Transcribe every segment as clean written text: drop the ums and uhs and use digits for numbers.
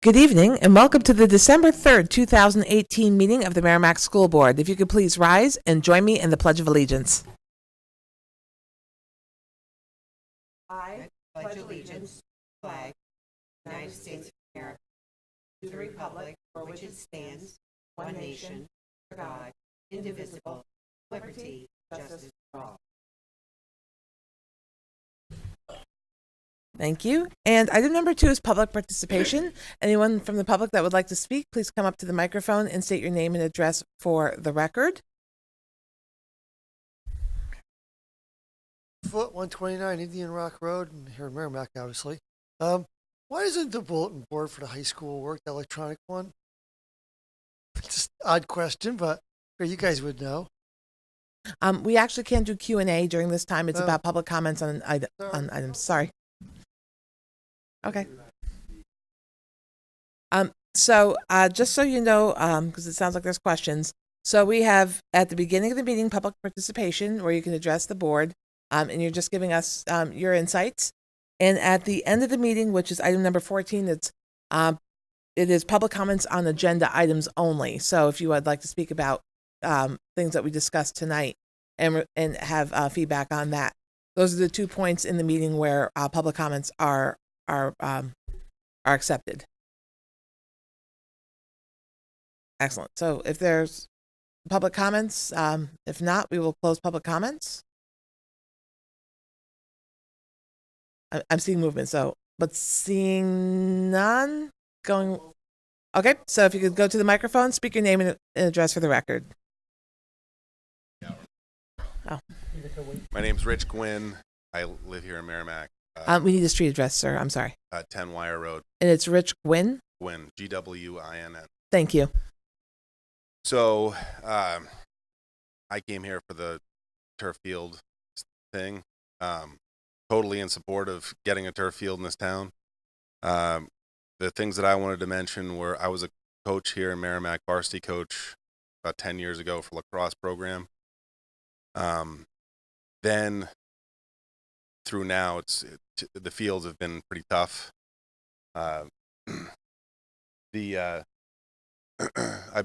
Good evening, and welcome to the December 3rd, 2018 meeting of the Merrimack School Board. If you could please rise and join me in the Pledge of Allegiance. I pledge allegiance to the flag of the United States of America, to the republic for which it stands, one nation, under God, indivisible, liberty, justice for all. Thank you. And item number 2 is public participation. Anyone from the public that would like to speak, please come up to the microphone and state your name and address for the record. Foot 129 Indian Rock Road, and here in Merrimack, obviously. Why isn't the bulletin board for the high school work, the electronic one? Just odd question, but you guys would know. We actually can't do Q&A during this time. It's about public comments on items. Sorry. Okay. So just so you know, because it sounds like there's questions. So we have at the beginning of the meeting public participation where you can address the board, and you're just giving us your insights. And at the end of the meeting, which is item number 14, it is public comments on agenda items only. So if you would like to speak about things that we discussed tonight and have feedback on that, those are the 2 points in the meeting where public comments are accepted. Excellent. So if there's public comments, if not, we will close public comments. I'm seeing movement, but seeing none going. Okay, so if you could go to the microphone, speak your name and address for the record. Oh. My name's Rich Gwynn. I live here in Merrimack. We need a street address, sir. I'm sorry. 10 Wire Road. And it's Rich Gwynn? Gwynn, Gwinn. Thank you. So I came here for the turf field thing. Totally in support of getting a turf field in this town. The things that I wanted to mention were I was a coach here in Merrimack, varsity coach about 10 years ago for lacrosse program. Then through now, the fields have been pretty tough. I've been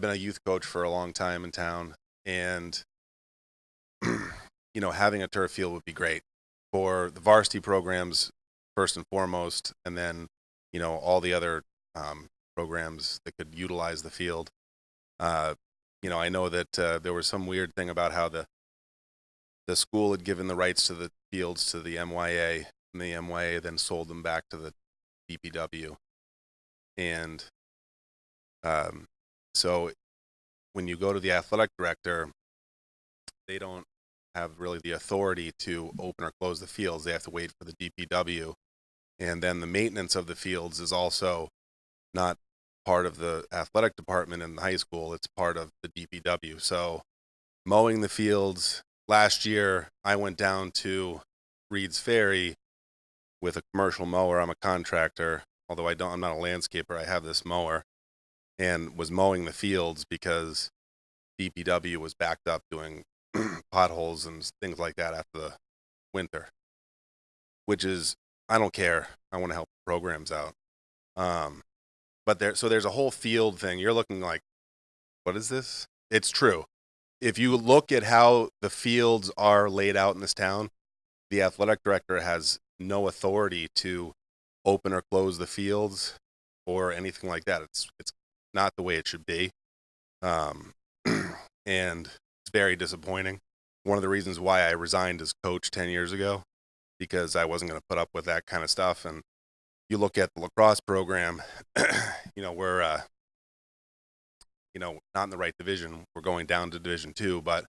a youth coach for a long time in town, and having a turf field would be great for the varsity programs first and foremost, and then all the other programs that could utilize the field. I know that there was some weird thing about how the school had given the rights to the fields to the MYA, and the MYA then sold them back to the DPW. And so when you go to the athletic director, they don't have really the authority to open or close the fields. They have to wait for the DPW. And then the maintenance of the fields is also not part of the athletic department in the high school. It's part of the DPW. So mowing the fields, last year I went down to Reed's Ferry with a commercial mower. I'm a contractor, although I'm not a landscaper. I have this mower, and was mowing the fields because DPW was backed up doing potholes and things like that after the winter, which is, I don't care. I want to help programs out. But there's a whole field thing. You're looking like, what is this? It's true. If you look at how the fields are laid out in this town, the athletic director has no authority to open or close the fields or anything like that. It's not the way it should be. And it's very disappointing. One of the reasons why I resigned as coach 10 years ago, because I wasn't going to put up with that kind of stuff. And you look at the lacrosse program, we're, not in the right division. We're going down to Division II, but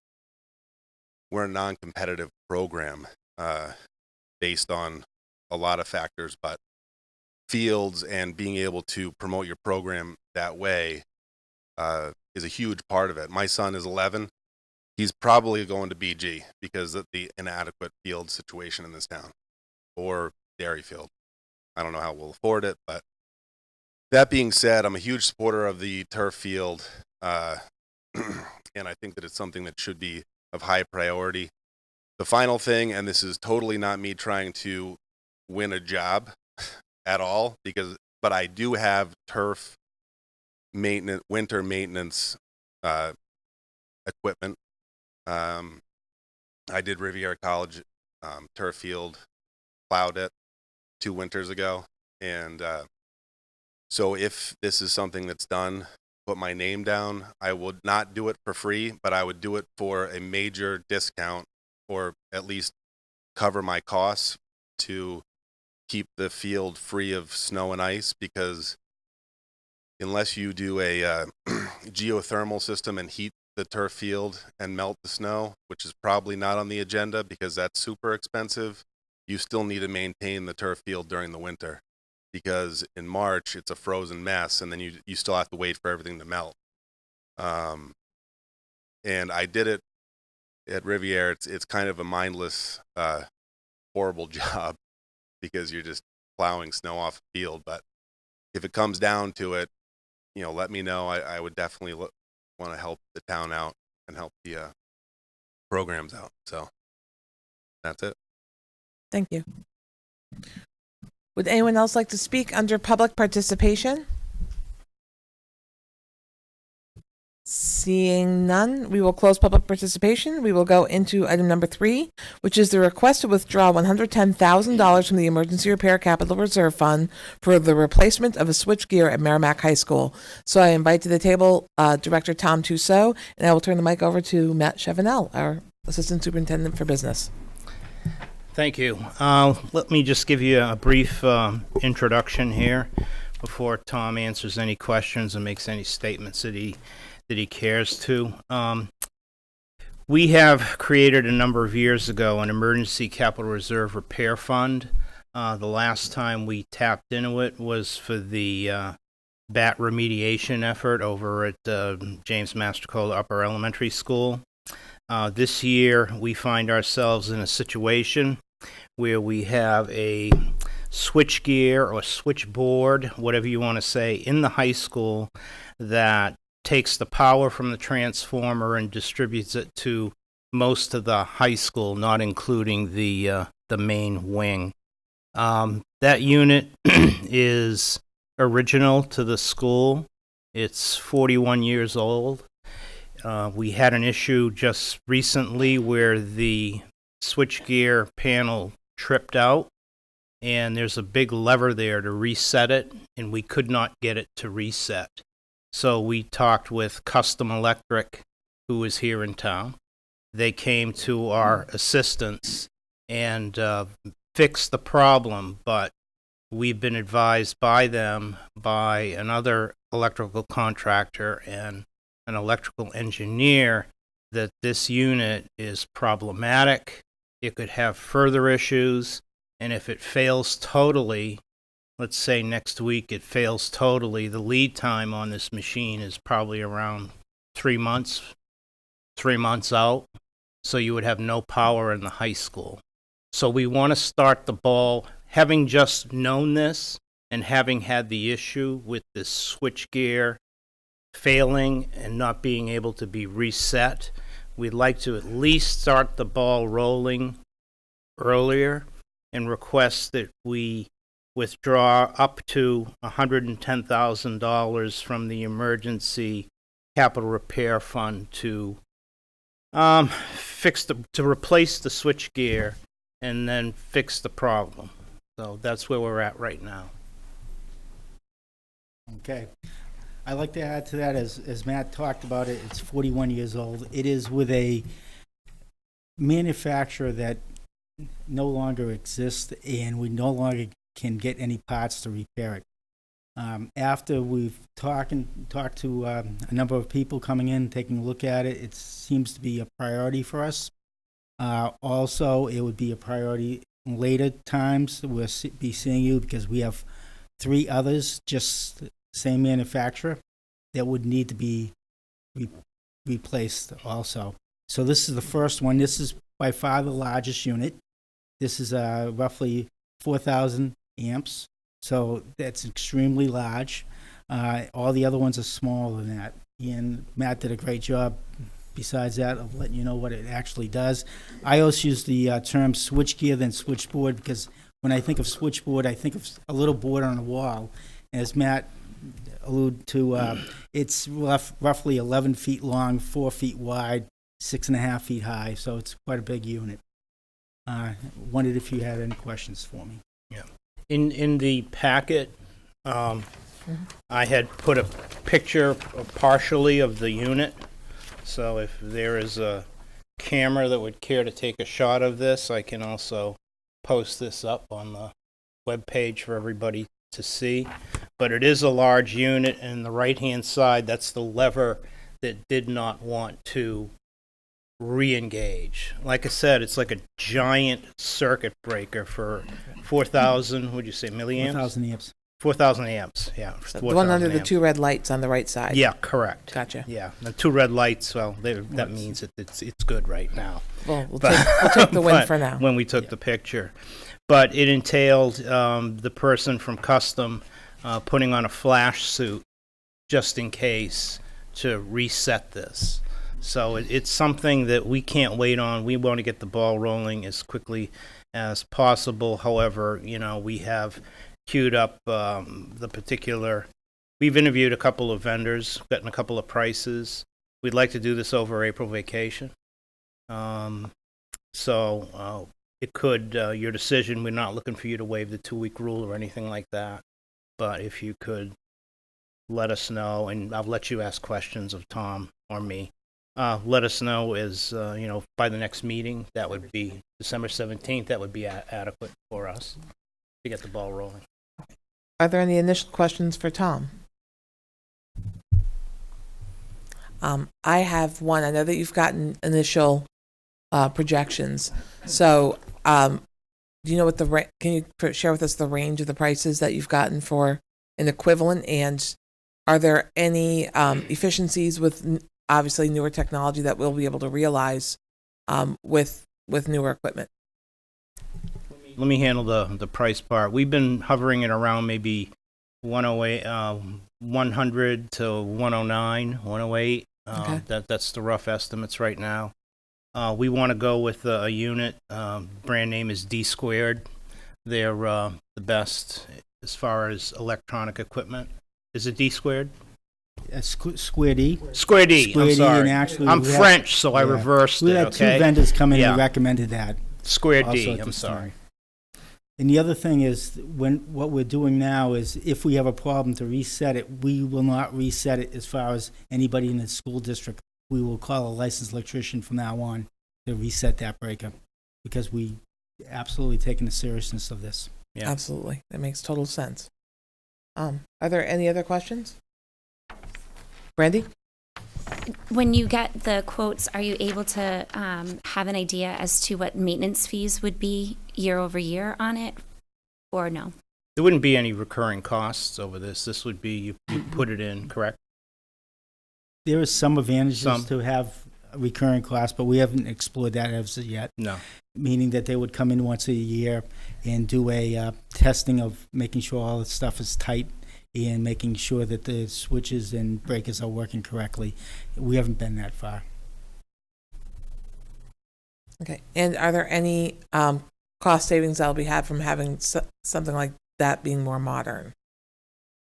we're a non-competitive program based on a lot of factors, but fields and being able to promote your program that way is a huge part of it. My son is 11. He's probably going to BG because of the inadequate field situation in this town, or Dairyfield. I don't know how we'll afford it, but that being said, I'm a huge supporter of the turf field, and I think that it's something that should be of high priority. The final thing, and this is totally not me trying to win a job at all, because but I do have turf maintenance, winter maintenance equipment. I did Riviera College turf field, plowed it 2 winters ago, and so if this is something that's done, put my name down. I would not do it for free, but I would do it for a major discount, or at least cover my costs to keep the field free of snow and ice, because unless you do a geothermal system and heat the turf field and melt the snow, which is probably not on the agenda because that's super expensive, you still need to maintain the turf field during the winter, because in March it's a frozen mess, and then you still have to wait for everything to melt. And I did it at Riviera. It's kind of a mindless, horrible job, because you're just plowing snow off the field. But if it comes down to it, let me know. I would definitely want to help the town out and help the programs out. So that's it. Thank you. Would anyone else like to speak under public participation? Seeing none, we will close public participation. We will go into item number 3, which is the request to withdraw $110,000 from the Emergency Repair Capital Reserve Fund for the replacement of a switchgear at Merrimack High School. So I invite to the table Director Tom Tussaud, and I will turn the mic over to Matt Chevanel, our Assistant Superintendent for Business. Thank you. Let me just give you a brief introduction here before Tom answers any questions and makes any statements that he cares to. We have created a number of years ago an Emergency Capital Reserve Repair Fund. The last time we tapped into it was for the bat remediation effort over at James Mastrocola Upper Elementary School. This year, we find ourselves in a situation where we have a switchgear or switchboard, whatever you want to say, in the high school that takes the power from the transformer and distributes it to most of the high school, not including the main wing. That unit is original to the school. It's 41 years old. We had an issue just recently where the switchgear panel tripped out, and there's a big lever there to reset it, and we could not get it to reset. So we talked with Custom Electric, who is here in town. They came to our assistance and fixed the problem, but we've been advised by them, by another electrical contractor and an electrical engineer, that this unit is problematic. It could have further issues, and if it fails totally, let's say next week it fails totally, the lead time on this machine is probably around 3 months out, so you would have no power in the high school. So we want to start the ball, having just known this and having had the issue with this switchgear failing and not being able to be reset. We'd like to at least start the ball rolling earlier and request that we withdraw up to $110,000 from the Emergency Capital Repair Fund to replace the switchgear and then fix the problem. So that's where we're at right now. Okay. I'd like to add to that, as Matt talked about it, it's 41 years old. It is with a manufacturer that no longer exists, and we no longer can get any parts to repair it. After we've talked to a number of people coming in, taking a look at it, it seems to be a priority for us. Also, it would be a priority in later times. We'll be seeing you because we have 3 others, just same manufacturer, that would need to be replaced also. So this is the first one. This is by far the largest unit. This is roughly 4,000 amps, so that's extremely large. All the other ones are smaller than that. And Matt did a great job, besides that, of letting you know what it actually does. I always use the term switchgear than switchboard, because when I think of switchboard, I think of a little board on a wall. As Matt alluded to, it's roughly 11 feet long, 4 feet wide, 6.5 feet high, so it's quite a big unit. Wondered if you had any questions for me. In the packet, I had put a picture partially of the unit. So if there is a camera that would care to take a shot of this, I can also post this up on the webpage for everybody to see. But it is a large unit, and the right-hand side, that's the lever that did not want to re-engage. Like I said, it's like a giant circuit breaker for 4,000, would you say, milliamps? 1,000 amps. 4,000 amps, yeah. So the one under 4,000 the amps. two red lights on the right side. Yeah, correct. Gotcha. Yeah, the two red lights, well, that means that it's good right now. Well, we'll But- take the win but for now. When we took the picture. But it entailed the person from Custom putting on a flash suit just in case to reset this. So it's something that we can't wait on. We want to get the ball rolling as quickly as possible. However, we have queued up the particular. We've interviewed a couple of vendors, gotten a couple of prices. We'd like to do this over April vacation. So it could, your decision, we're not looking for you to waive the 2-week rule or anything like that. But if you could let us know, and I'll let you ask questions of Tom or me. Let us know by the next meeting. That would be December 17th. That would be adequate for us to get the ball rolling. Are there any initial questions for Tom? I have one. I know that you've gotten initial projections. So, do you know what can you share with us the range of the prices that you've gotten for an equivalent? And are there any efficiencies with obviously newer technology that we'll be able to realize with newer equipment? Let me handle the price part. We've been hovering it around maybe 108, 100 to 109, 108. Okay. That's the rough estimates right now. We want to go with a unit. Brand name is D Squared. They're the best as far as electronic equipment. Is it D Squared? Square D. Square D. Square I'm D, sorry. and actually I'm we had- French, so I yeah. reversed We it. had Okay. two vendors come in Yeah. and recommended that. Square also D. at I'm this sorry. time. And the other thing is, what we're doing now is, if we have a problem to reset it, we will not reset it as far as anybody in the school district. We will call a licensed electrician from now on to reset that breaker, because we absolutely taken the seriousness of this. Yeah. Absolutely. That makes total sense. Are there any other questions? Brandy? When you get the quotes, are you able to have an idea as to what maintenance fees would be year over year on it, or no? There wouldn't be any recurring costs over this. This would be you put it in, correct? There is some advantages Some. to have a recurring cost, but we haven't explored that as of yet. No. Meaning that they would come in once a year and do a testing of making sure all the stuff is tight and making sure that the switches and breakers are working correctly. We haven't been that far. Okay. And are there any cost savings that'll be had from having something like that being more modern?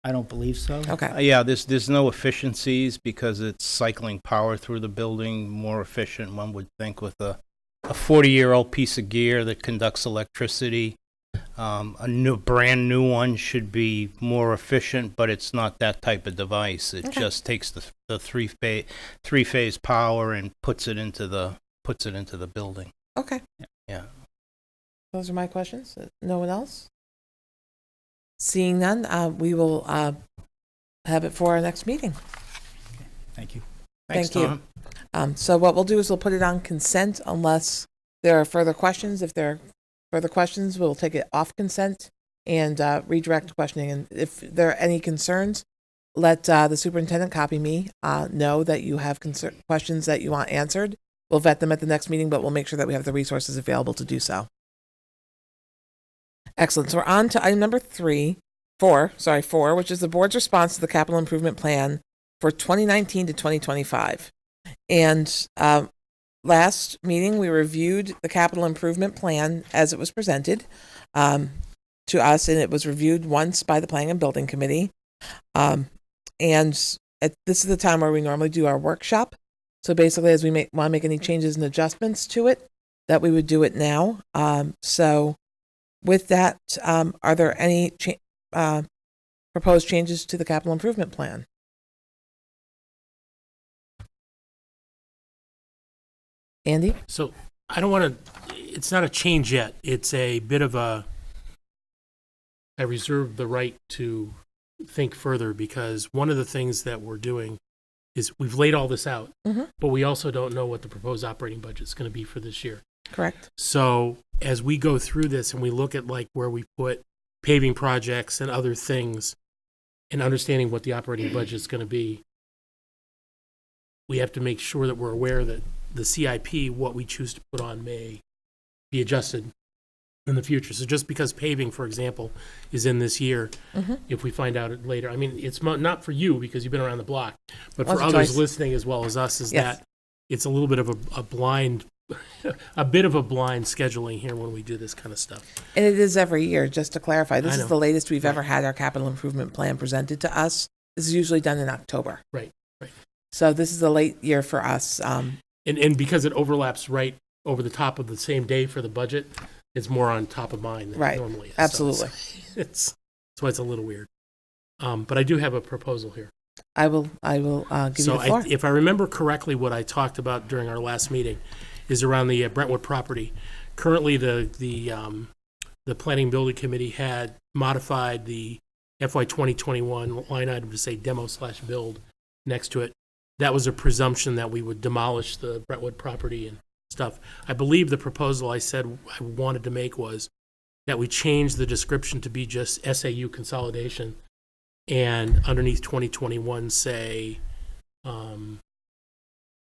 I don't believe so. Okay. Yeah, there's no efficiencies because it's cycling power through the building, more efficient, one would think, with a 40-year-old piece of gear that conducts electricity. A brand new one should be more efficient, but it's not that type of device. It Okay. just takes the three-phase power and puts it into the building. Okay. Yeah. Those are my questions. No one else? Seeing none, we will have it for our next meeting. Thank you. Thanks, Thank you. Tom. So what we'll do is we'll put it on consent unless there are further questions. If there are further questions, we'll take it off consent and redirect questioning. And if there are any concerns, let the superintendent copy me, know that you have questions that you want answered. We'll vet them at the next meeting, but we'll make sure that we have the resources available to do so. Excellent. So we're on to item number 4, which is the board's response to the capital improvement plan for 2019 to 2025. And last meeting, we reviewed the capital improvement plan as it was presented. to us, and it was reviewed once by the Planning and Building Committee. And this is the time where we normally do our workshop. So basically, as we want to make any changes and adjustments to it, that we would do it now. So with that, are there any proposed changes to the capital improvement plan? Andy? So I don't want to, it's not a change yet. It's a bit of a, I reserve the right to think further, because one of the things that we're doing is we've laid all this out, Mhm. but we also don't know what the proposed operating budget is going to be for this year. Correct. So as we go through this and we look at like where we put paving projects and other things and understanding what the operating budget is going to be, we have to make sure that we're aware that the CIP, what we choose to put on, may be adjusted in the future. So just because paving, for example, is in this year, Mhm. if we find out it later, I mean, it's not for you because you've been around the block, but for Once or others twice. listening as well as us, is Yes. that it's a little bit of a blind, a bit of a blind scheduling here when we do this kind of stuff. And it is every year, just to clarify. This I is know. the latest we've Right. ever had our capital improvement plan presented to us. This is usually done in October. Right, right. So this is a late year for us. And because it overlaps right over the top of the same day for the budget, it's more on top of mind than Right. it normally is. Absolutely. So that's why it's a little weird. But I do have a proposal here. I will give you So the floor. if I remember correctly, what I talked about during our last meeting is around the Brentwood property. Currently, the Planning and Building Committee had modified the FY 2021 line item to say demo/build next to it. That was a presumption that we would demolish the Brentwood property and stuff. I believe the proposal I said I wanted to make was that we change the description to be just SAU consolidation, and underneath 2021 say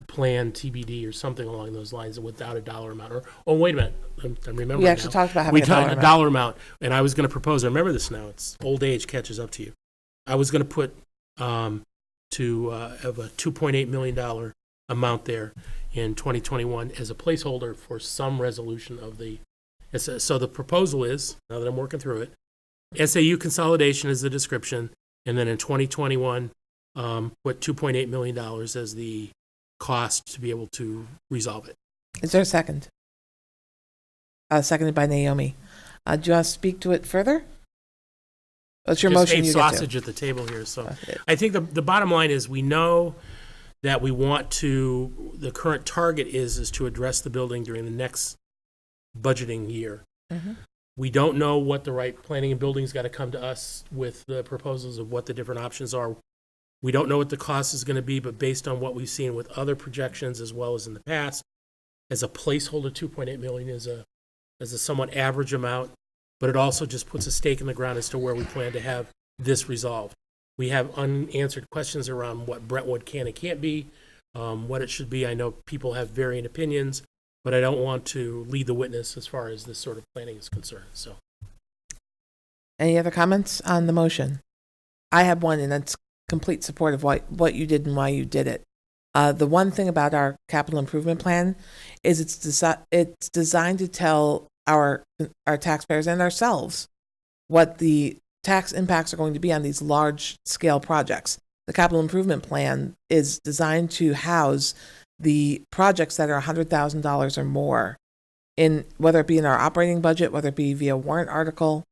plan TBD or something along those lines without a dollar amount. Or, oh, wait a minute, I'm remembering We actually now. talked about having We a talked dollar a amount. dollar amount, and I was going to propose, I remember this now, it's old age catches up to you. I was going to put have a $2.8 million amount there in 2021 as a placeholder for some resolution of the, so the proposal is, now that I'm working through it, SAU consolidation is the description, and then in 2021, put $2.8 million as the cost to be able to resolve it. Is there a second? Seconded by Naomi. Do you want to speak to it further? That's your Just motion. ate You sausage at the table here, so. get to. I think the bottom line is we know that we want to, the current target is to address the building during the next budgeting year. Mhm. We don't know what the right planning and building's got to come to us with the proposals of what the different options are. We don't know what the cost is going to be, but based on what we've seen with other projections as well as in the past, as a placeholder, 2.8 million is a somewhat average amount, but it also just puts a stake in the ground as to where we plan to have this resolved. We have unanswered questions around what Brentwood can and can't be, what it should be. I know people have varying opinions, but I don't want to lead the witness as far as this sort of planning is concerned, so. Any other comments on the motion? I have one, and that's complete support of what you did and why you did it. The one thing about our capital improvement plan is it's designed to tell our taxpayers and ourselves what the tax impacts are going to be on these large scale projects. The capital improvement plan is designed to house the projects that are $100,000 or more, in whether it be in our operating budget, whether it be via warrant article,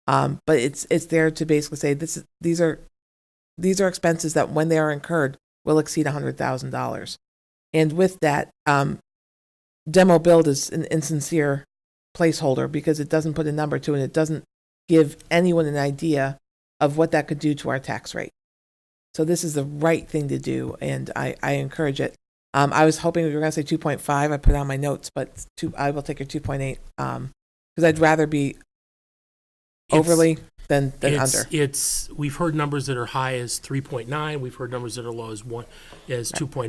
but it's there to basically say these are expenses that when they are incurred will exceed $100,000. And with that, demo build is an insincere placeholder because it doesn't put a number to it. It doesn't give anyone an idea of what that could do to our tax rate. So this is the right thing to do, and I encourage it. I was hoping we were going to say 2.5. I put it on my notes, but I will take your 2.8 because I'd rather be overly than under. We've heard numbers that are high as 3.9. We've heard numbers that are low as 2.0,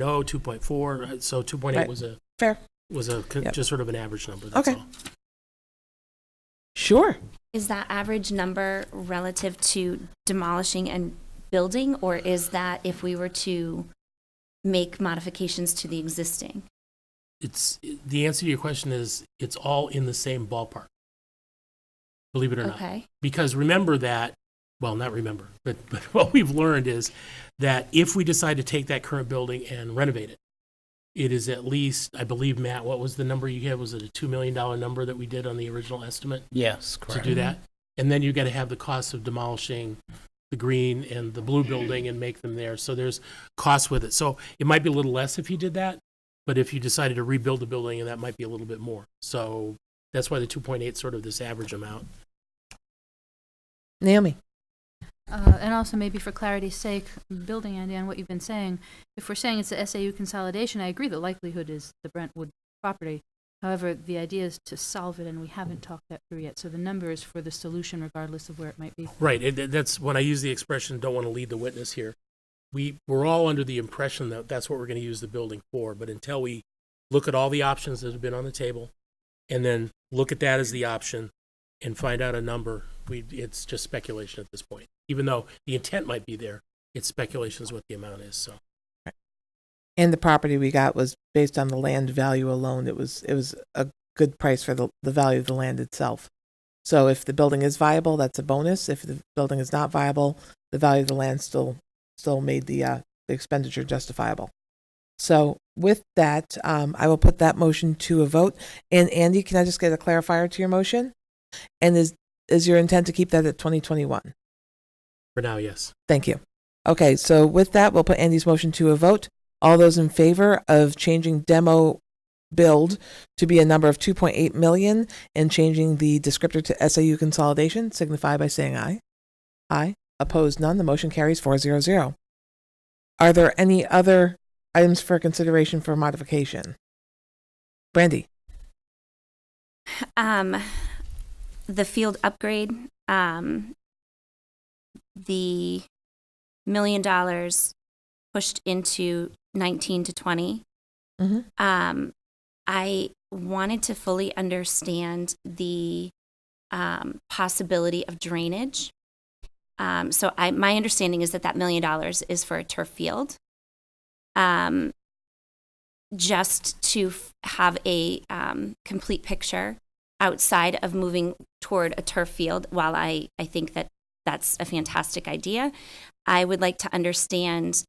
2.4. So 2.8 Right. was Fair. Yep. just sort of an average number. That's Okay. all. Sure. Is that average number relative to demolishing and building, or is that if we were to make modifications to the existing? The answer to your question is it's all in the same ballpark. believe it or not. Okay. Because remember that, well, not remember, but what we've learned is that if we decide to take that current building and renovate it, it is at least, I believe, Matt, what was the number you had? Was it a $2 million number that we did on the original estimate Yes, to correct. do that? And then you got to have the cost of demolishing the green and the blue building and make them there. So there's costs with it. So it might be a little less if you did that, but if you decided to rebuild the building, and that might be a little bit more. So that's why the 2.8 is sort of this average amount. Naomi. And also maybe for clarity's sake, building, Andy, on what you've been saying, if we're saying it's a SAU consolidation, I agree the likelihood is the Brentwood property. However, the idea is to solve it, and we haven't talked that through yet. So the number is for the solution regardless of where it might be. Right. That's when I use the expression, don't want to lead the witness here. We're all under the impression that that's what we're going to use the building for. But until we look at all the options that have been on the table and then look at that as the option and find out a number, it's just speculation at this point. Even though the intent might be there, it's speculation is what the amount is. So And the property we got was based on the land value alone. It was a good price for the value of the land itself. So if the building is viable, that's a bonus. If the building is not viable, the value of the land still made the expenditure justifiable. So with that, I will put that motion to a vote. And Andy, can I just get a clarifier to your motion? And is your intent to keep that at 2021? for now, yes. Thank you. Okay, so with that, we'll put Andy's motion to a vote. All those in favor of changing demo build to be a number of 2.8 million and changing the descriptor to SAU consolidation signify by saying aye. Aye. Opposed, none. The motion carries 400. Are there any other items for consideration for modification? Brandy. The field upgrade, the $1 million pushed into 19 to 20. Mm-hmm. I wanted to fully understand the possibility of drainage. So my understanding is that $1 million is for a turf field. Just to have a complete picture outside of moving toward a turf field, while I think that that's a fantastic idea, I would like to understand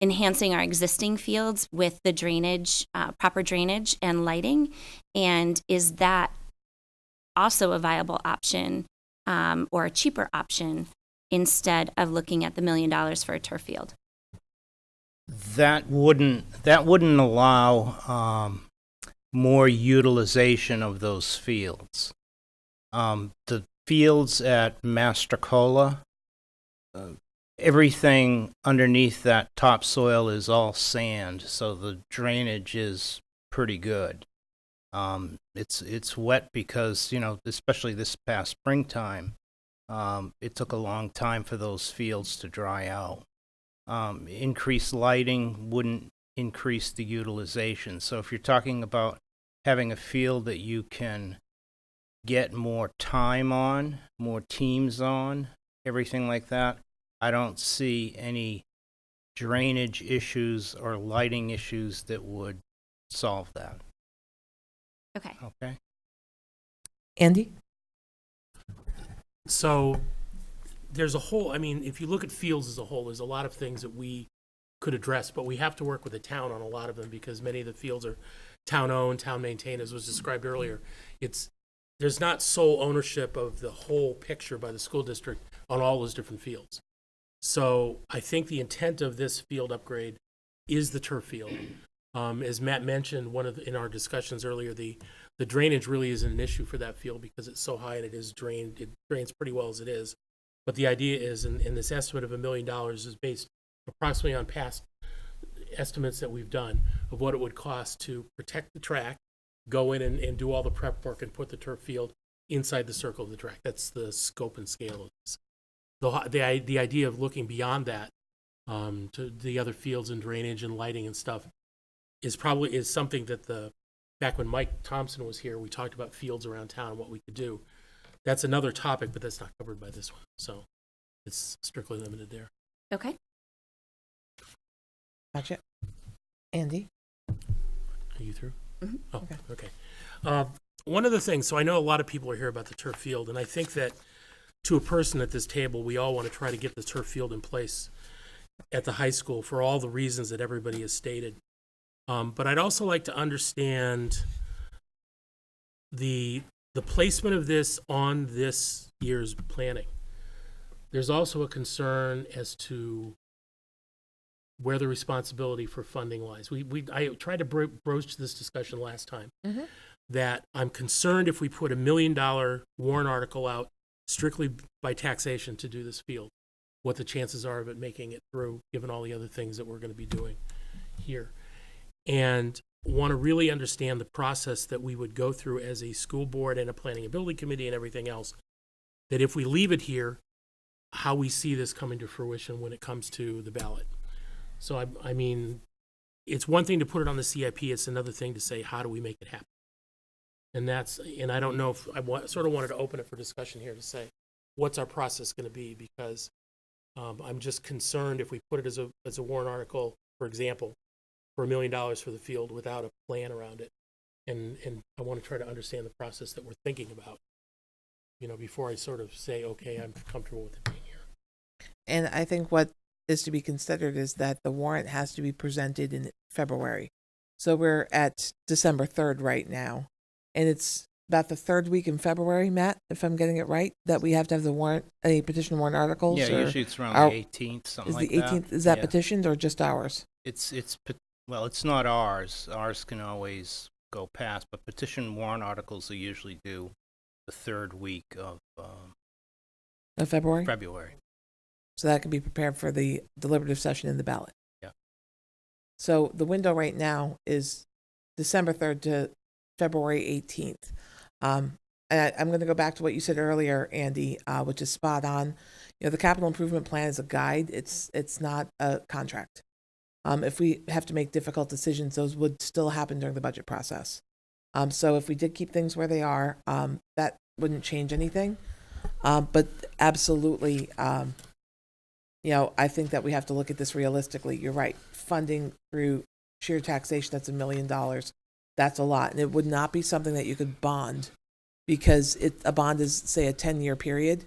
enhancing our existing fields with the drainage, proper drainage and lighting. And is that also a viable option or a cheaper option instead of looking at the $1 million for a turf field? That wouldn't allow more utilization of those fields. The fields at Mastrocola, everything underneath that topsoil is all sand, so the drainage is pretty good. It's wet because, especially this past springtime, it took a long time for those fields to dry out. Increased lighting wouldn't increase the utilization. So if you're talking about having a field that you can get more time on, more teams on, everything like that, I don't see any drainage issues or lighting issues that would solve that. Okay. Okay? Andy? So there's a whole, if you look at fields as a whole, there's a lot of things that we could address, but we have to work with the town on a lot of them because many of the fields are town-owned, town-maintained, as was described earlier. There's not sole ownership of the whole picture by the school district on all those different fields. So I think the intent of this field upgrade is the turf field. As Matt mentioned, in our discussions earlier, the drainage really isn't an issue for that field because it's so high and it drains pretty well as it is. But the idea is, in this estimate of $1 million is based approximately on past estimates that we've done of what it would cost to protect the track, go in and do all the prep work and put the turf field inside the circle of the track. That's the scope and scale of this. The idea of looking beyond that to the other fields and drainage and lighting and stuff is something that back when Mike Thompson was here, we talked about fields around town and what we could do. That's another topic, but that's not covered by this one. So it's strictly limited there. Okay. Gotcha. Andy? Are you through? Mhm. Oh, Okay. okay. one of the things, so I know a lot of people are here about the turf field, and I think that to a person at this table, we all want to try to get the turf field in place at the high school for all the reasons that everybody has stated. But I'd also like to understand the placement of this on this year's planning. There's also a concern as to where the responsibility for funding lies. I tried to broach this discussion last time, that I'm concerned if we put $1 million warrant article out strictly by taxation to do this field, what the chances are of it making it through, given all the other things that we're going to be doing here. And want to really understand the process that we would go through as a school board and a planning and building committee and everything else, that if we leave it here, how we see this coming to fruition when it comes to the ballot. So, I mean, it's one thing to put it on the CIP, it's another thing to say, how do we make it happen? And I don't know if, sort of wanted to open it for discussion here to say, what's our process going to be? Because I'm just concerned if we put it as a warrant article, for example, for $1 million for the field without a plan around it. And I want to try to understand the process that we're thinking about, before I sort of say, okay, I'm comfortable with it being here. And I think what is to be considered is that the warrant has to be presented in February. So we're at December 3rd right now. And it's about the third week in February, Matt, if I'm getting it right, that we have to have the warrant, any petition warrant articles? Yeah, or usually it's around our- the 18th, something Is like the that. 18th, is that Yeah. petitioned or just ours? Well, it's not ours. Ours can always go past, but petition warrant articles are usually due the third week of Of February? February. So that can be prepared for the deliberative session in the ballot. Yeah. So the window right now is December 3rd to February 18th. And I'm going to go back to what you said earlier, Andy, which is spot on. The capital improvement plan is a guide. It's not a contract. If we have to make difficult decisions, those would still happen during the budget process. So if we did keep things where they are, that wouldn't change anything. But absolutely, I think that we have to look at this realistically. You're right. Funding through sheer taxation, that's $1 million. That's a lot. And it would not be something that you could bond, because a bond is, say, a 10-year period,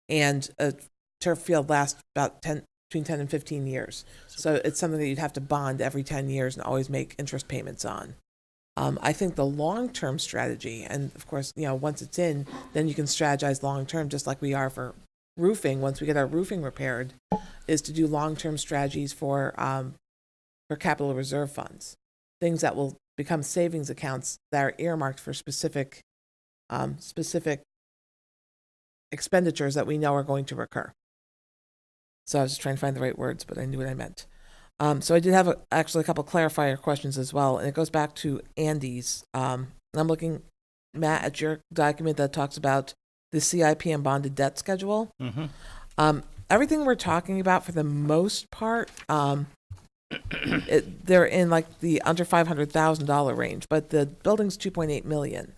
and a turf field lasts about between 10 and 15 years. So it's something that you'd have to bond every 10 years and always make interest payments on. I think the long-term strategy, and of course, once it's in, then you can strategize long-term, just like we are for roofing. Once we get our roofing repaired, is to do long-term strategies for capital reserve funds, things that will become savings accounts that are earmarked for specific expenditures that we know are going to recur. So I was just trying to find the right words, but I knew what I meant. So I did have actually a couple clarifier questions as well, and it goes back to Andy's. And I'm looking, Matt, at your document that talks about the CIP and bonded debt schedule. Mm-hmm. Everything we're talking about, for the most part, they're in like the under $500,000 range, but the building's $2.8 million.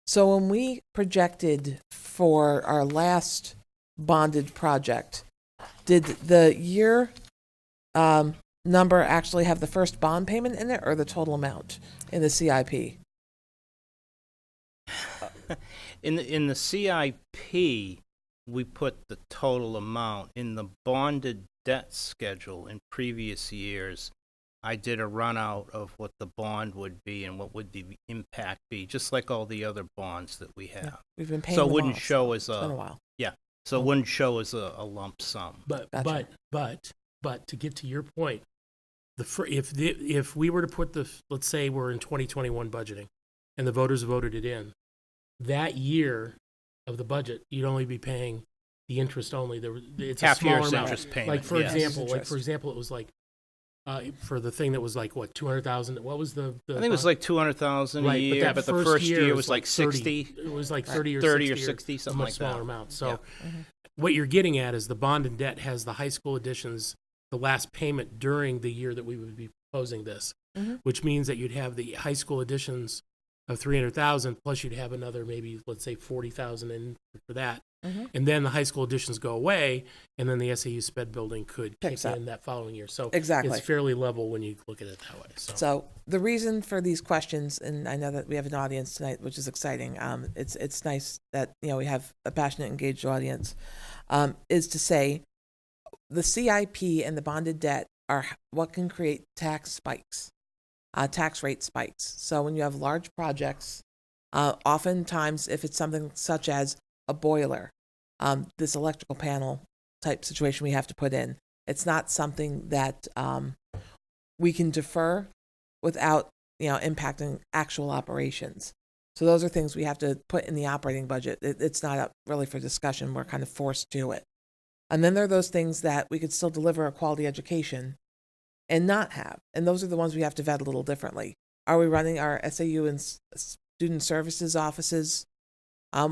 So when we projected for our last bonded project, did the year number actually have the first bond payment in it, or the total amount in the CIP? In the CIP, we put the total amount. In the bonded debt schedule in previous years, I did a run out of what the bond would be and what would the impact be, just like all the other bonds that we have. Yeah, we've been paying So it them wouldn't off. show as It's been a a, while. so it wouldn't show as a lump sum. Gotcha. But to get to your point, if we were to put let's say we're in 2021 budgeting, and the voters voted it in, that year of the budget, you'd only be paying the interest only. It's Half a smaller year's amount. interest payment. Like for yes. example, it was like for the thing that was like what 200,000. What was the? I think it was like 200,000 a right, year, that but the first year was like 30. 60. It was like Right. 30 or 30 60 or 60, a something much like smaller that. amount. So Yeah. what you're getting at is the bond and debt has the high school additions, the last payment during the year that we would be proposing this, Mhm. which means that you'd have the high school additions of 300,000, plus you'd have another maybe, let's say 40,000 in for that. Mhm. And then the high school additions go away, and then the SAU sped building could Picks kick up. in that following year. So Exactly. it's fairly level when you look at it that way. So the reason for these questions, and I know that we have an audience tonight, which is exciting. It's nice that we have a passionate, engaged audience. Is to say, the CIP and the bonded debt are what can create tax spikes, tax rate spikes. So when you have large projects, oftentimes if it's something such as a boiler, this electrical panel type situation we have to put in, it's not something that we can defer without impacting actual operations. So those are things we have to put in the operating budget. It's not up really for discussion. We're kind of forced to it. And then there are those things that we could still deliver a quality education and not have. And those are the ones we have to vet a little differently. Are we running our SAU and student services offices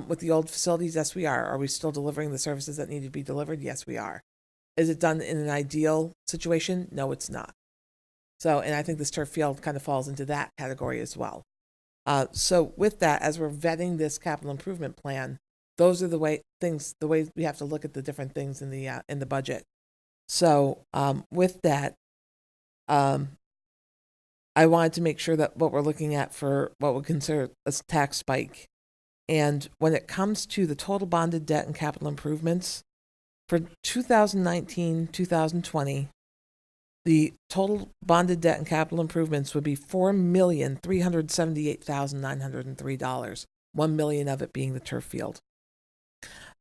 with the old facilities? Yes, we are. Are we still delivering the services that need to be delivered? Yes, we are. Is it done in an ideal situation? No, it's not. So, and I think this turf field kind of falls into that category as well. So with that, as we're vetting this capital improvement plan, those are the way we have to look at the different things in the budget. So with that, I wanted to make sure that what we're looking at for what we consider a tax spike, and when it comes to the total bonded debt and capital improvements for 2019, 2020, the total bonded debt and capital improvements would be $4,378,903. $1 million of it being the turf field.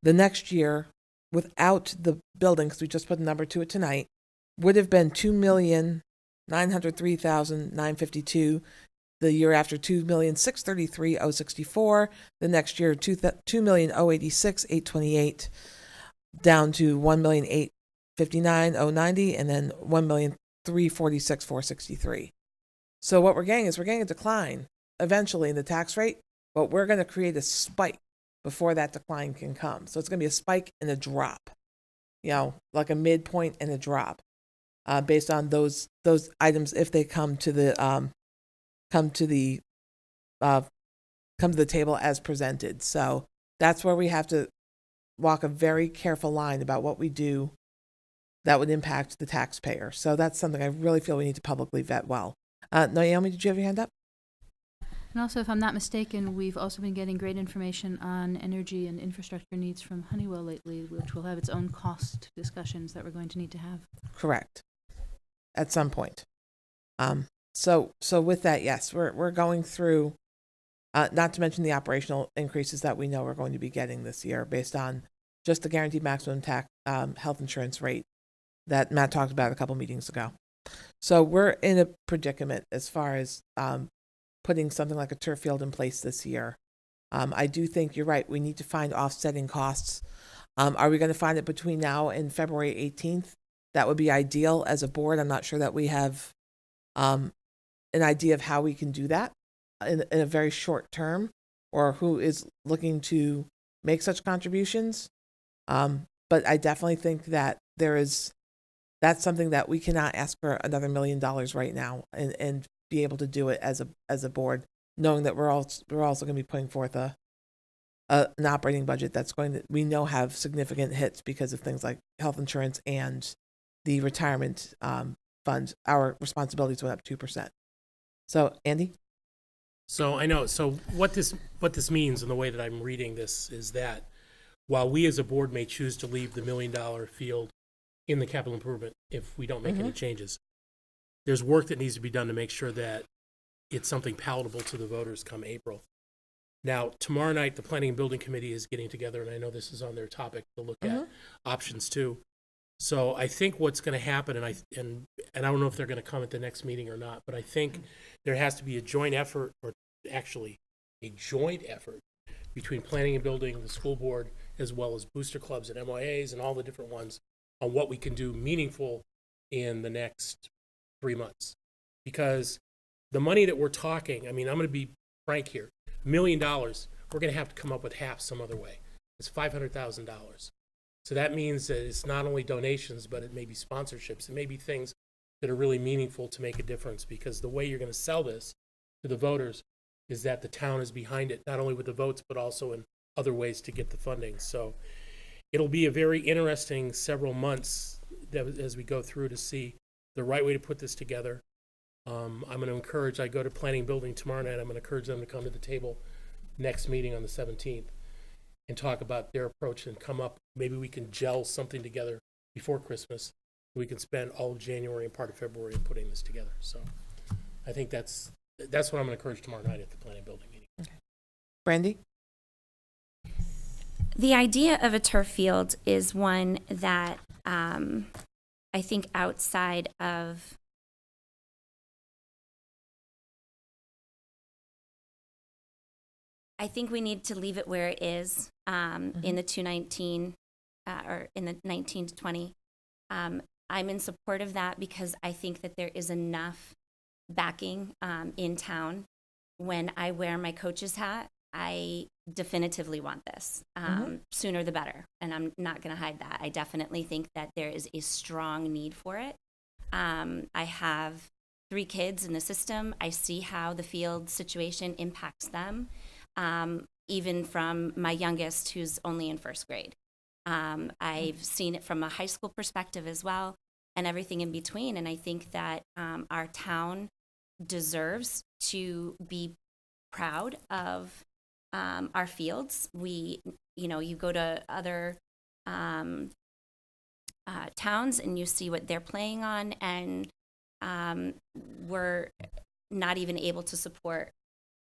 The next year, without the building, because we just put a number to it tonight, would have been $2,903,952. The year after, $2,633,064. The next year, $2,086,828, down to $1,859,090, and then $1,346,463. So what we're getting is a decline eventually in the tax rate, but we're going to create a spike before that decline can come. So it's going to be a spike and a drop, like a midpoint and a drop, based on those items if they come to the table as presented. So that's where we have to walk a very careful line about what we do that would impact the taxpayer. So that's something I really feel we need to publicly vet well. Naomi, did you have your hand up? And also, if I'm not mistaken, we've also been getting great information on energy and infrastructure needs from Honeywell lately, which will have its own cost discussions that we're going to need to have. Correct. At some point. So with that, yes, we're going through, not to mention the operational increases that we know we're going to be getting this year based on just the guaranteed maximum tax health insurance rate that Matt talked about a couple meetings ago. So we're in a predicament as far as putting something like a turf field in place this year. I do think you're right. We need to find offsetting costs. Are we going to find it between now and February 18th? That would be ideal as a board. I'm not sure that we have an idea of how we can do that in a very short term, or who is looking to make such contributions. But I definitely think that that's something that we cannot ask for another $1 million right now and be able to do it as a board, knowing that we're also going to be putting forth an operating budget that's going to, we know, have significant hits because of things like health insurance and the retirement fund. Our responsibilities went up 2%. So Andy? So I know. So what this means, and the way that I'm reading this, is that while we as a board may choose to leave the $1 million field in the capital improvement if we don't make any changes, there's work that needs to be done to make sure that it's something palatable to the voters come April. Now, tomorrow night, the Planning and Building Committee is getting together, and I know this is on their topic to look at options too. So I think what's going to happen, and I don't know if they're going to come at the next meeting or not, but I think there has to be a joint effort, or actually a joint effort, between Planning and Building, the school board, as well as booster clubs and MOAs and all the different ones, on what we can do meaningful in the next 3 months. Because the money that we're talking, I mean, I'm going to be frank here, $1 million, we're going to have to come up with half some other way. It's $500,000. So that means that it's not only donations, but it may be sponsorships. It may be things that are really meaningful to make a difference, because the way you're going to sell this to the voters is that the town is behind it, not only with the votes, but also in other ways to get the funding. So it'll be a very interesting several months as we go through to see the right way to put this together. I'm going to encourage, I go to planning building tomorrow night, I'm going to encourage them to come to the table next meeting on the 17th and talk about their approach and come up, maybe we can gel something together before Christmas. We can spend all of January and part of February in putting this together. So I think that's what I'm going to encourage tomorrow night at the planning building meeting. Brandy? The idea of a turf field is one that I think outside of I think we need to leave it where it is in the 219 or in the 19 to 20. I'm in support of that because I think that there is enough backing in town. When I wear my coach's hat, I definitively want this. Sooner the better. And I'm not going to hide that. I definitely think that there is a strong need for it. I have 3 kids in the system. I see how the field situation impacts them, even from my youngest, who's only in first grade. I've seen it from a high school perspective as well, and everything in between. And I think that our town deserves to be proud of our fields. You go to other towns and you see what they're playing on, and we're not even able to support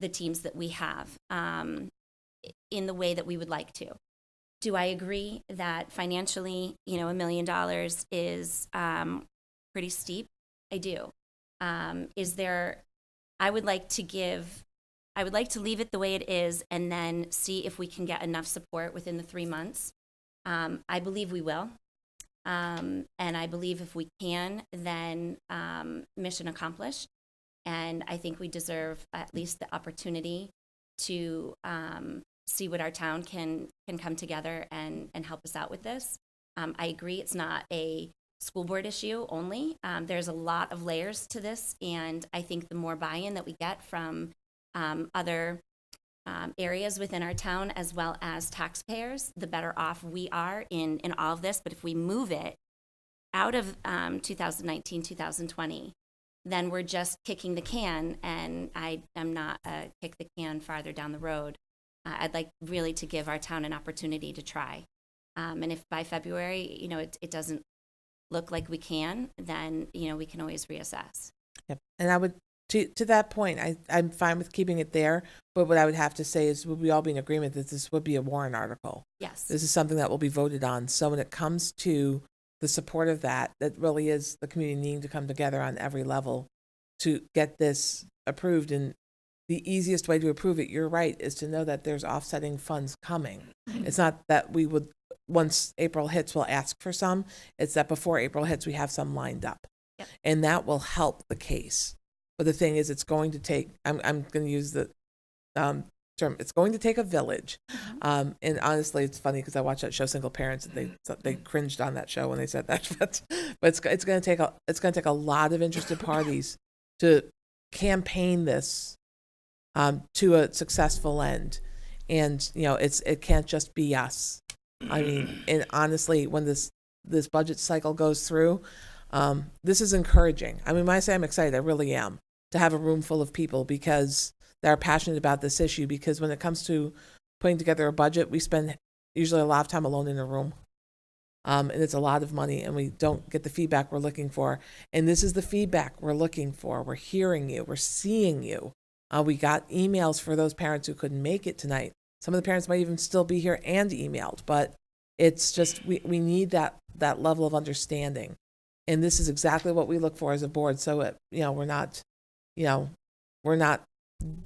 the teams that we have in the way that we would like to. Do I agree that financially, $1 million is pretty steep? I do. I would like to leave it the way it is and then see if we can get enough support within the 3 months. I believe we will. And I believe if we can, then mission accomplished. And I think we deserve at least the opportunity to see what our town can come together and help us out with this. I agree it's not a school board issue only. There's a lot of layers to this, and I think the more buy-in that we get from other areas within our town as well as taxpayers, the better off we are in all of this. But if we move it out of 2019, 2020, then we're just kicking the can, and I'm not kick the can farther down the road. I'd like really to give our town an opportunity to try. And if by February, it doesn't look like we can, then, we can always reassess. Yep. And I would, to that point, I'm fine with keeping it there, but what I would have to say is, would we all be in agreement that this would be a warrant article? Yes. This is something that will be voted on. So when it comes to the support of that really is the community needing to come together on every level to get this approved. And the easiest way to approve it, you're right, is to know that there's offsetting funds coming. It's not that we would, once April hits, we'll ask for some. It's that before April hits, we have some lined up. Yep. And that will help the case. But the thing is, it's going to take, I'm going to use the term, it's going to take a village. And honestly, it's funny because I watched that show, Single Parents, and they cringed on that show when they said that. But it's going to take a lot of interested parties to campaign this to a successful end. And it can't just be us. I mean, and honestly, when this budget cycle goes through, this is encouraging. I mean, when I say I'm excited, I really am, to have a room full of people because they're passionate about this issue. Because when it comes to putting together a budget, we spend usually a lot of time alone in a room. And it's a lot of money, and we don't get the feedback we're looking for. And this is the feedback we're looking for. We're hearing you. We're seeing you. We got emails for those parents who couldn't make it tonight. Some of the parents might even still be here and emailed, but it's just we need that level of understanding. And this is exactly what we look for as a board. So we're not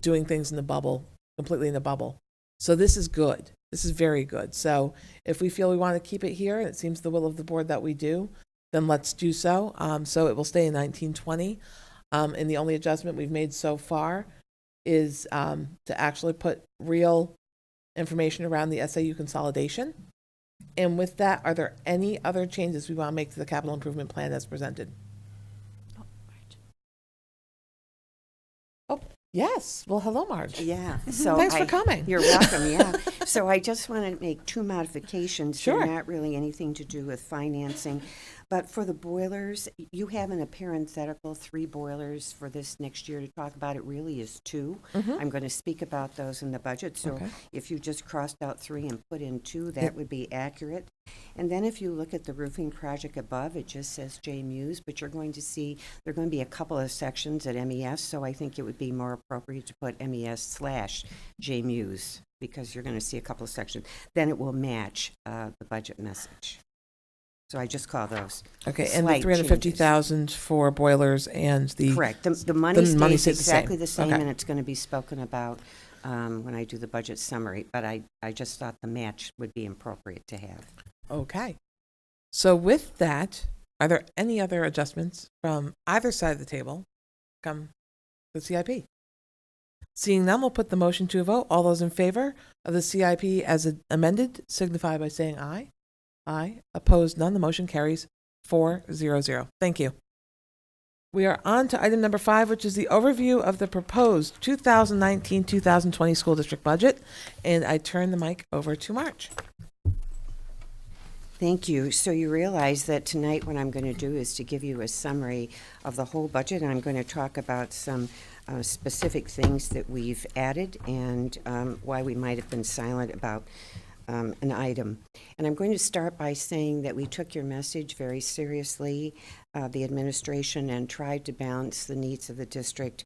doing things in the bubble, completely in the bubble. So this is good. This is very good. So if we feel we want to keep it here, and it seems the will of the board that we do, then let's do so. So it will stay in 1920. And the only adjustment we've made so far is to actually put real information around the SAU consolidation. And with that, are there any other changes we want to make to the capital improvement plan as presented? Oh, Yes. Well, hello, Marge. Yeah. So Thanks for coming. You're welcome. Yeah. So I just want to make two modifications. Sure. They're not really anything to do with financing, but for the boilers, you have in a parenthetical 3 boilers for this next year to talk about. It really is 2. I'm going to speak about those in the budget. So Okay. if you just crossed out 3 and put in 2, that Yep. would be accurate. And then if you look at the roofing project above, it just says J Muse, but you're going to see there are going to be a couple of sections at MES, so I think it would be more appropriate to put MES/J Muse, because you're going to see a couple of sections. Then it will match the budget message. So I just call those. Okay, and the Slight 350,000 for boilers and the Correct. The money money stays stays the same. exactly the same, Okay. and it's going to be spoken about when I do the budget summary, but I just thought the match would be appropriate to have. Okay. So with that, are there any other adjustments from either side of the table come the CIP? Seeing none, we'll put the motion to a vote. All those in favor of the CIP as amended signify by saying aye. Aye. Opposed, none. The motion carries 4-0-0. Thank you. We are on to item number 5, which is the overview of the proposed 2019-2020 school district budget. And I turn the mic over to Marge. Thank you. So you realize that tonight what I'm going to do is to give you a summary of the whole budget, and I'm going to talk about some specific things that we've added and why we might have been silent about an item. And I'm going to start by saying that we took your message very seriously, the administration, and tried to balance the needs of the district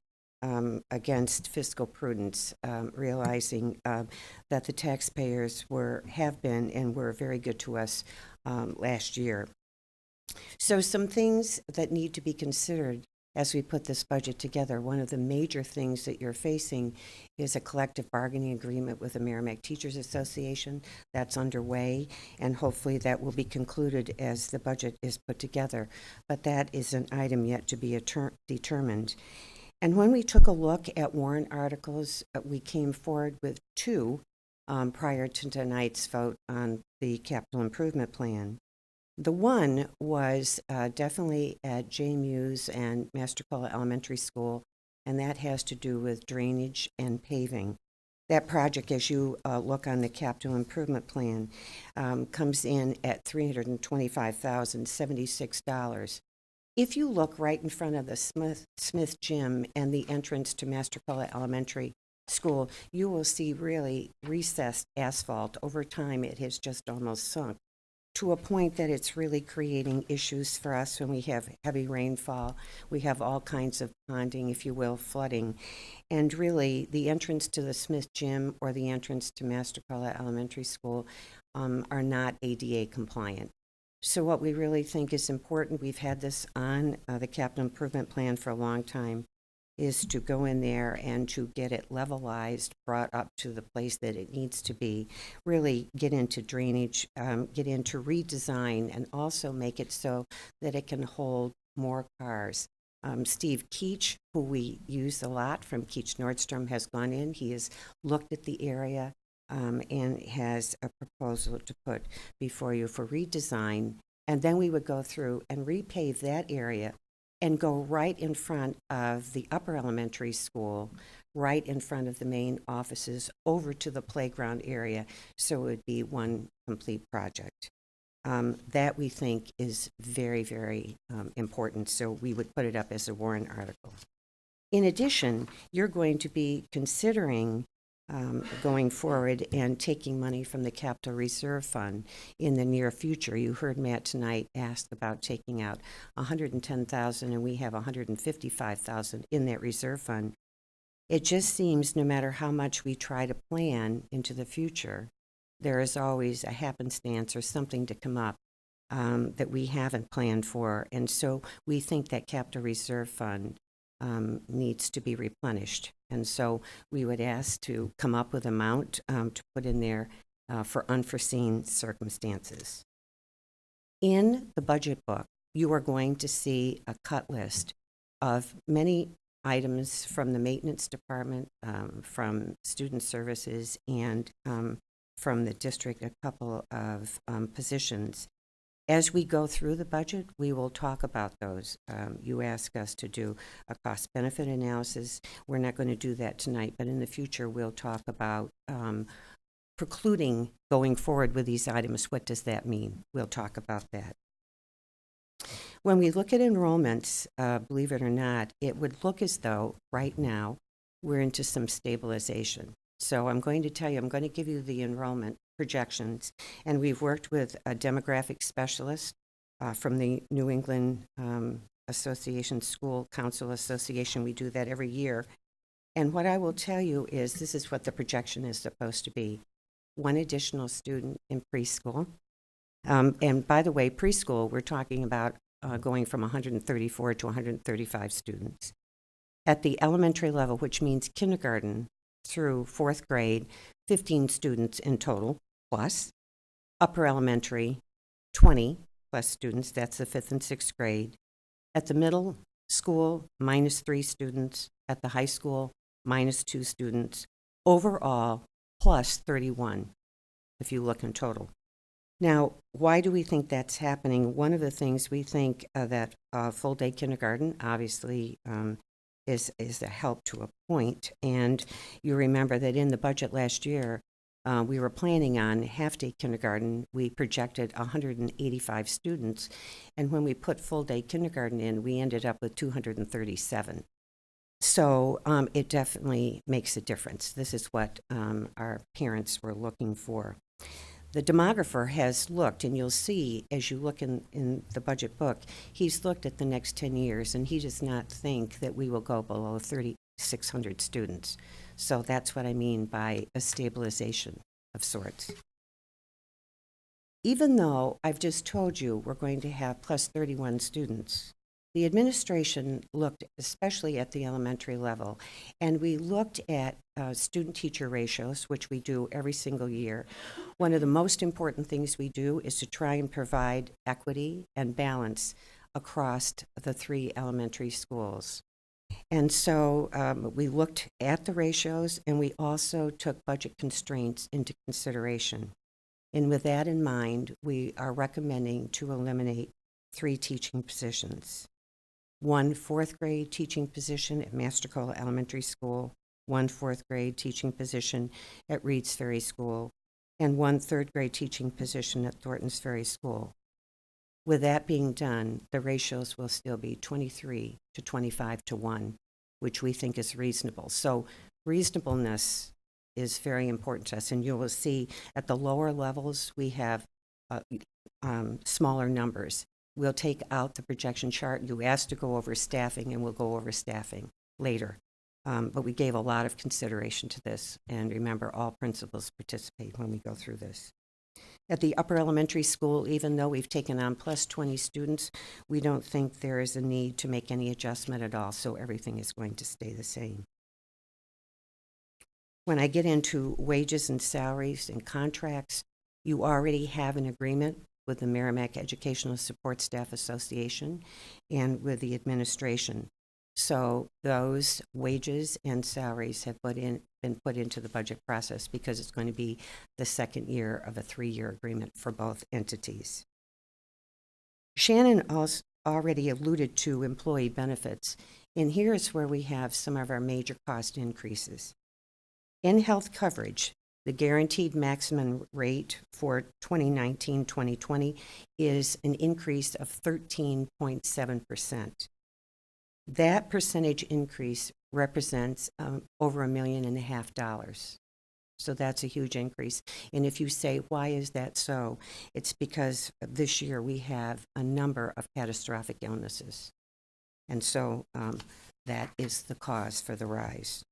against fiscal prudence, realizing that the taxpayers have been and were very good to us last year. So some things that need to be considered as we put this budget together. One of the major things that you're facing is a collective bargaining agreement with the Merrimack Teachers Association. That's underway, and hopefully that will be concluded as the budget is put together. But that is an item yet to be determined. And when we took a look at warrant articles, we came forward with 2 prior to tonight's vote on the capital improvement plan. The one was definitely at J Muse and Mastercola Elementary School, and that has to do with drainage and paving. That project, as you look on the capital improvement plan, comes in at $325,076. If you look right in front of the Smith Gym and the entrance to Mastercola Elementary School, you will see really recessed asphalt. Over time, it has just almost sunk to a point that it's really creating issues for us when we have heavy rainfall. We have all kinds of ponding, if you will, flooding. And really, the entrance to the Smith Gym or the entrance to Mastercola Elementary School are not ADA compliant. So what we really think is important, we've had this on the capital improvement plan for a long time, is to go in there and to get it levelized, brought up to the place that it needs to be, really get into drainage, get into redesign, and also make it so that it can hold more cars. Steve Keach, who we use a lot from Keach Nordstrom, has gone in. He has looked at the area and has a proposal to put before you for redesign. And then we would go through and repave that area and go right in front of the upper elementary school, right in front of the main offices, over to the playground area. So it would be one complete project. That we think is very, very important. So we would put it up as a warrant article. In addition, you're going to be considering going forward and taking money from the Capital Reserve Fund in the near future. You heard Matt tonight ask about taking out $110,000, and we have $155,000 in that reserve fund. It just seems no matter how much we try to plan into the future, there is always a happenstance or something to come up that we haven't planned for. And so we think that Capital Reserve Fund needs to be replenished. And so we would ask to come up with amount to put in there for unforeseen circumstances. In the budget book, you are going to see a cut list of many items from the maintenance department, from student services, and from the district, a couple of positions. As we go through the budget, we will talk about those. You ask us to do a cost-benefit analysis. We're not going to do that tonight, but in the future, we'll talk about precluding going forward with these items. What does that mean? We'll talk about that. When we look at enrollments, believe it or not, it would look as though right now we're into some stabilization. So I'm going to tell you, I'm going to give you the enrollment projections, and we've worked with a demographic specialist from the New England Association, School Council Association. We do that every year. And what I will tell you is this is what the projection is supposed to be. 1 additional student in preschool. And by the way, preschool, we're talking about going from 134 to 135 students. At the elementary level, which means kindergarten through 4th grade, 15 students in total, plus. Upper elementary, 20 plus students, that's the 5th and 6th grade. At the middle school, -3 students. At the high school, -2 students. Overall, plus 31, if you look in total. Now, why do we think that's happening? One of the things we think that full-day kindergarten obviously is a help to a point. And you remember that in the budget last year, we were planning on half-day kindergarten. We projected 185 students. And when we put full-day kindergarten in, we ended up with 237. So it definitely makes a difference. This is what our parents were looking for. The demographer has looked, and you'll see as you look in the budget book, he's looked at the next 10 years, and he does not think that we will go below 3,600 students. So that's what I mean by a stabilization of sorts. Even though I've just told you we're going to have plus 31 students, the administration looked especially at the elementary level, and we looked at student-teacher ratios, which we do every single year. One of the most important things we do is to try and provide equity and balance across the 3 elementary schools. And so we looked at the ratios, and we also took budget constraints into consideration. And with that in mind, we are recommending to eliminate 3 teaching positions. 1 4th grade teaching position at Mastercola Elementary School, 1 4th grade teaching position at Reed's Ferry School, and 1 3rd grade teaching position at Thornton's Ferry School. With that being done, the ratios will still be 23 to 25 to 1, which we think is reasonable. So reasonableness is very important to us, and you will see at the lower levels we have smaller numbers. We'll take out the projection chart. You asked to go over staffing, and we'll go over staffing later. But we gave a lot of consideration to this, and remember, all principals participate when we go through this. At the upper elementary school, even though we've taken on plus 20 students, we don't think there is a need to make any adjustment at all, so everything is going to stay the same. When I get into wages and salaries and contracts, you already have an agreement with the Merrimack Educational Support Staff Association and with the administration. So those wages and salaries have been put into the budget process because it's going to be the second year of a 3-year agreement for both entities. Shannon also already alluded to employee benefits, and here is where we have some of our major cost increases. In health coverage, the guaranteed maximum rate for 2019-2020 is an increase of 13.7%. That percentage increase represents over $1.5 million. So that's a huge increase. And if you say, why is that so? It's because this year we have a number of catastrophic illnesses. And so that is the cause for the rise.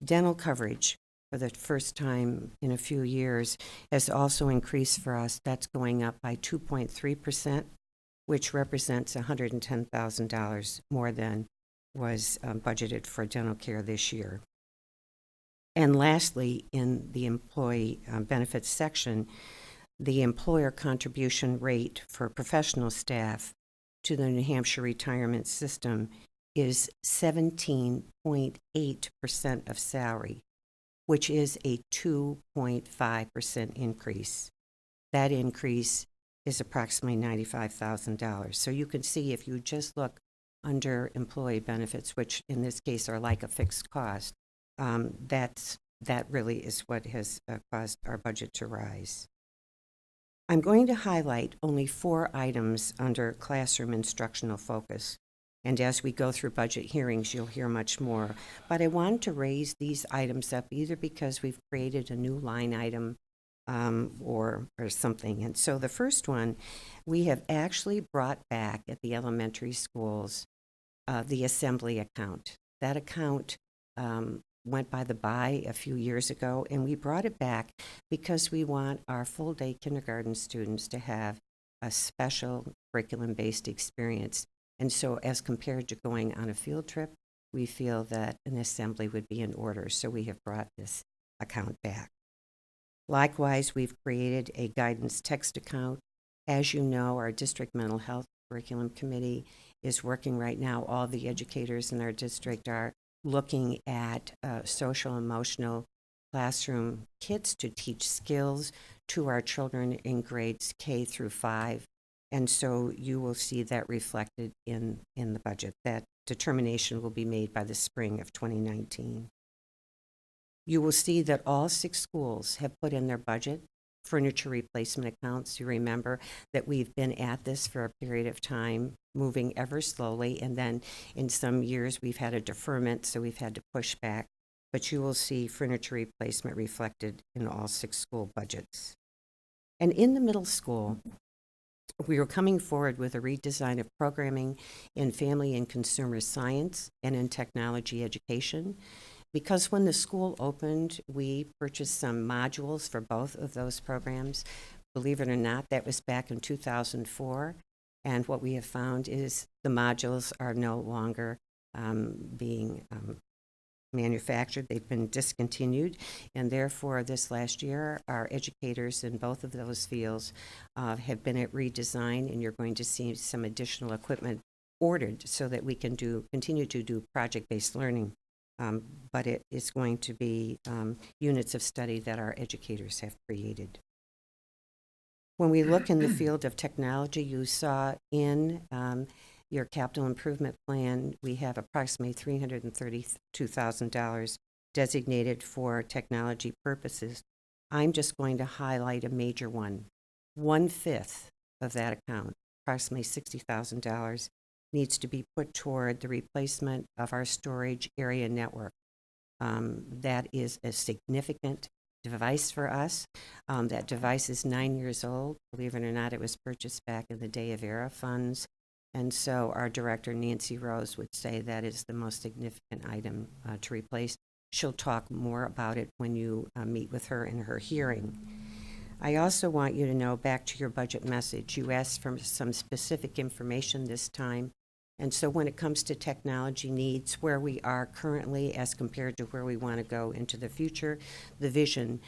Dental coverage, for the first time in a few years, has also increased for us. That's going up by 2.3%, which represents $110,000 more than was budgeted for dental care this year. And lastly, in the employee benefits section, the employer contribution rate for professional staff to the New Hampshire retirement system is 17.8% of salary, which is a 2.5% increase. That increase is approximately $95,000. So you can see if you just look under employee benefits, which in this case are like a fixed cost, that really is what has caused our budget to rise. I'm going to highlight only 4 items under classroom instructional focus. And as we go through budget hearings, you'll hear much more. But I wanted to raise these items up either because we've created a new line item or something. And so the first one, we have actually brought back at the elementary schools the assembly account. That account went by the by a few years ago, and we brought it back because we want our full-day kindergarten students to have a special curriculum-based experience. And so as compared to going on a field trip, we feel that an assembly would be in order, so we have brought this account back. Likewise, we've created a guidance text account. As you know, our district mental health curriculum committee is working right now. All the educators in our district are looking at social emotional classroom kits to teach skills to our children in grades K through 5. And so you will see that reflected in the budget. That determination will be made by the spring of 2019. You will see that all 6 schools have put in their budget furniture replacement accounts. You remember that we've been at this for a period of time, moving ever slowly, and then in some years we've had a deferment, so we've had to push back. But you will see furniture replacement reflected in all 6 school budgets. And in the middle school, we are coming forward with a redesign of programming in family and consumer science and in technology education. Because when the school opened, we purchased some modules for both of those programs. Believe it or not, that was back in 2004. And what we have found is the modules are no longer being manufactured. They've been discontinued. And therefore, this last year, our educators in both of those fields have been at redesign, and you're going to see some additional equipment ordered so that we can continue to do project-based learning. But it is going to be units of study that our educators have created. When we look in the field of technology, you saw in your capital improvement plan, we have approximately $332,000 designated for technology purposes. I'm just going to highlight a major one. 1/5 of that account, approximately $60,000, needs to be put toward the replacement of our storage area network. That is a significant device for us. That device is 9 years old. Believe it or not, it was purchased back in the day of ERA funds. And so our director, Nancy Rose, would say that is the most significant item to replace. She'll talk more about it when you meet with her in her hearing. I also want you to know, back to your budget message, you asked for some specific information this time. And so when it comes to technology needs, where we are currently as compared to where we want to go into the future, the vision,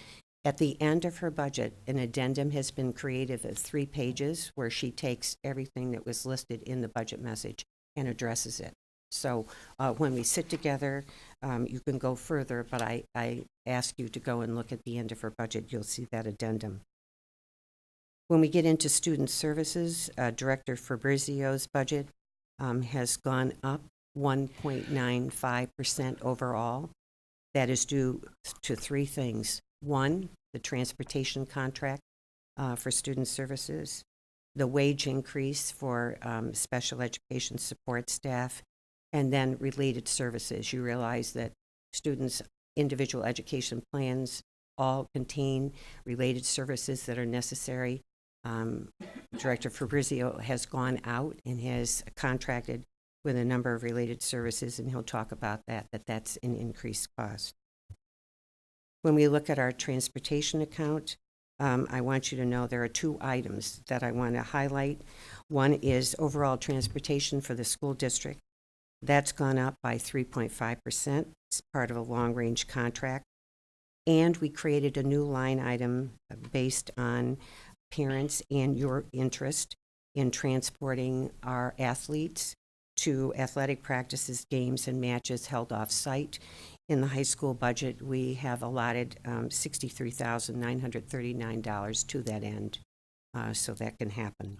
at the end of her budget, an addendum has been created of 3 pages where she takes everything that was listed in the budget message and addresses it. So when we sit together, you can go further, but I ask you to go and look at the end of her budget. You'll see that addendum. When we get into student services, Director Fabrizio's budget has gone up 1.95% overall. That is due to 3 things. 1, the transportation contract for student services, the wage increase for special education support staff, and then related services. You realize that students' individual education plans all contain related services that are necessary. Director Fabrizio has gone out and has contracted with a number of related services, and he'll talk about that's an increased cost. When we look at our transportation account, I want you to know there are 2 items that I want to highlight. One is overall transportation for the school district. That's gone up by 3.5%. It's part of a long-range contract. And we created a new line item based on parents and your interest in transporting our athletes to athletic practices, games, and matches held off-site. In the high school budget, we have allotted $63,939 to that end. so that can happen.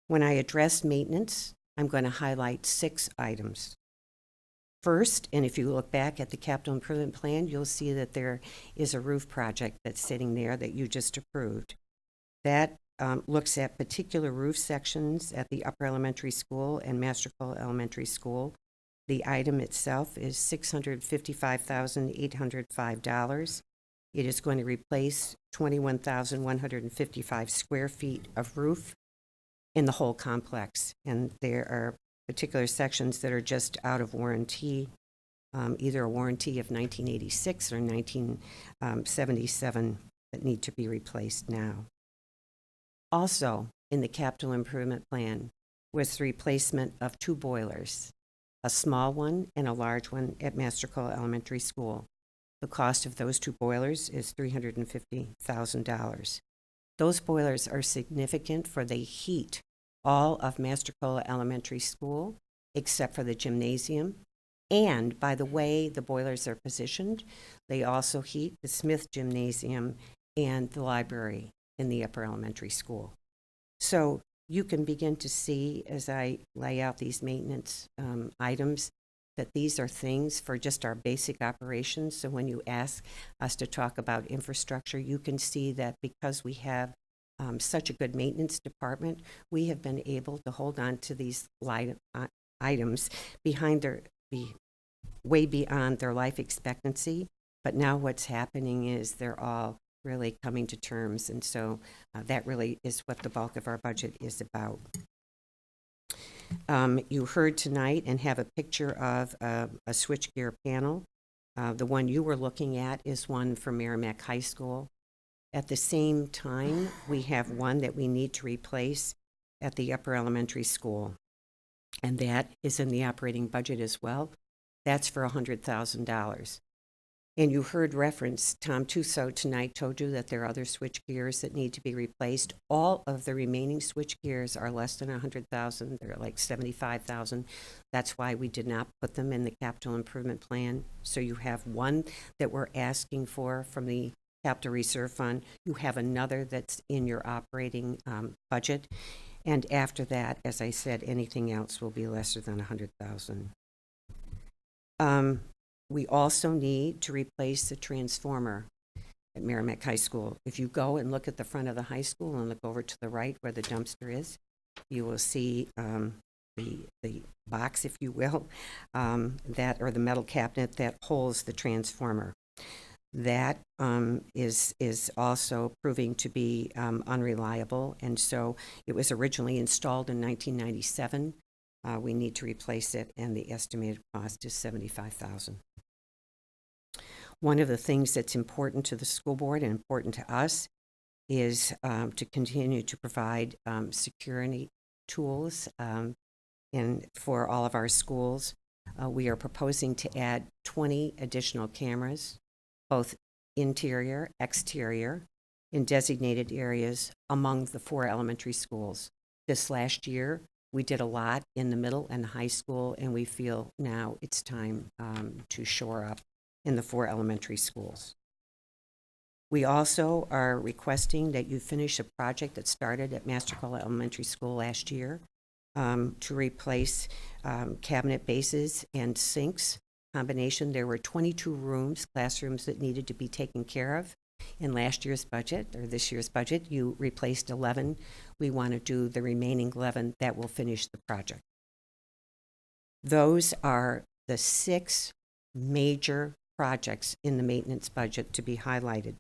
When I address maintenance, I'm going to highlight 6 items. First, and if you look back at the capital improvement plan, you'll see that there is a roof project that's sitting there that you just approved. That looks at particular roof sections at the upper elementary school and Master Cole Elementary School. The item itself is $655,805. It is going to replace 21,155 square feet of roof in the whole complex. And there are particular sections that are just out of warranty, either a warranty of 1986 or 1977 that need to be replaced now. Also, in the capital improvement plan was the replacement of 2 boilers, a small one and a large one at Master Cole Elementary School. The cost of those 2 boilers is $350,000. Those boilers are significant, for they heat all of Master Cole Elementary School except for the gymnasium. And by the way the boilers are positioned, they also heat the Smith Gymnasium and the library in the upper elementary school. So you can begin to see, as I lay out these maintenance items, that these are things for just our basic operations. So when you ask us to talk about infrastructure, you can see that because we have such a good maintenance department, we have been able to hold on to these items way beyond their life expectancy. But now what's happening is they're all really coming to terms, and so that really is what the bulk of our budget is about. You heard tonight and have a picture of a switchgear panel. The one you were looking at is one for Merrimack High School. At the same time, we have one that we need to replace at the upper elementary school, and that is in the operating budget as well. That's for $100,000. And you heard reference, Tom Tuso tonight told you that there are other switch gears that need to be replaced. All of the remaining switch gears are less than $100,000. They're like $75,000. That's why we did not put them in the capital improvement plan. So you have one that we're asking for from the capital reserve fund. You have another that's in your operating budget. And after that, as I said, anything else will be lesser than $100,000. We also need to replace the transformer at Merrimack High School. If you go and look at the front of the high school and look over to the right where the dumpster is, you will see the box, if you will, that, or the metal cabinet that holds the transformer. That is also proving to be unreliable, and so it was originally installed in 1997. We need to replace it, and the estimated cost is $75,000. One of the things that's important to the school board and important to us is to continue to provide security tools for all of our schools. We are proposing to add 20 additional cameras, both interior, exterior, in designated areas among the 4 elementary schools. This last year, we did a lot in the middle and high school, and we feel now it's time to shore up in the 4 elementary schools. We also are requesting that you finish a project that started at Master Cole Elementary School last year to replace cabinet bases and sinks combination. There were 22 classrooms that needed to be taken care of. In last year's budget, or this year's budget, you replaced 11. We want to do the remaining 11 that will finish the project. Those are the 6 major projects in the maintenance budget to be highlighted.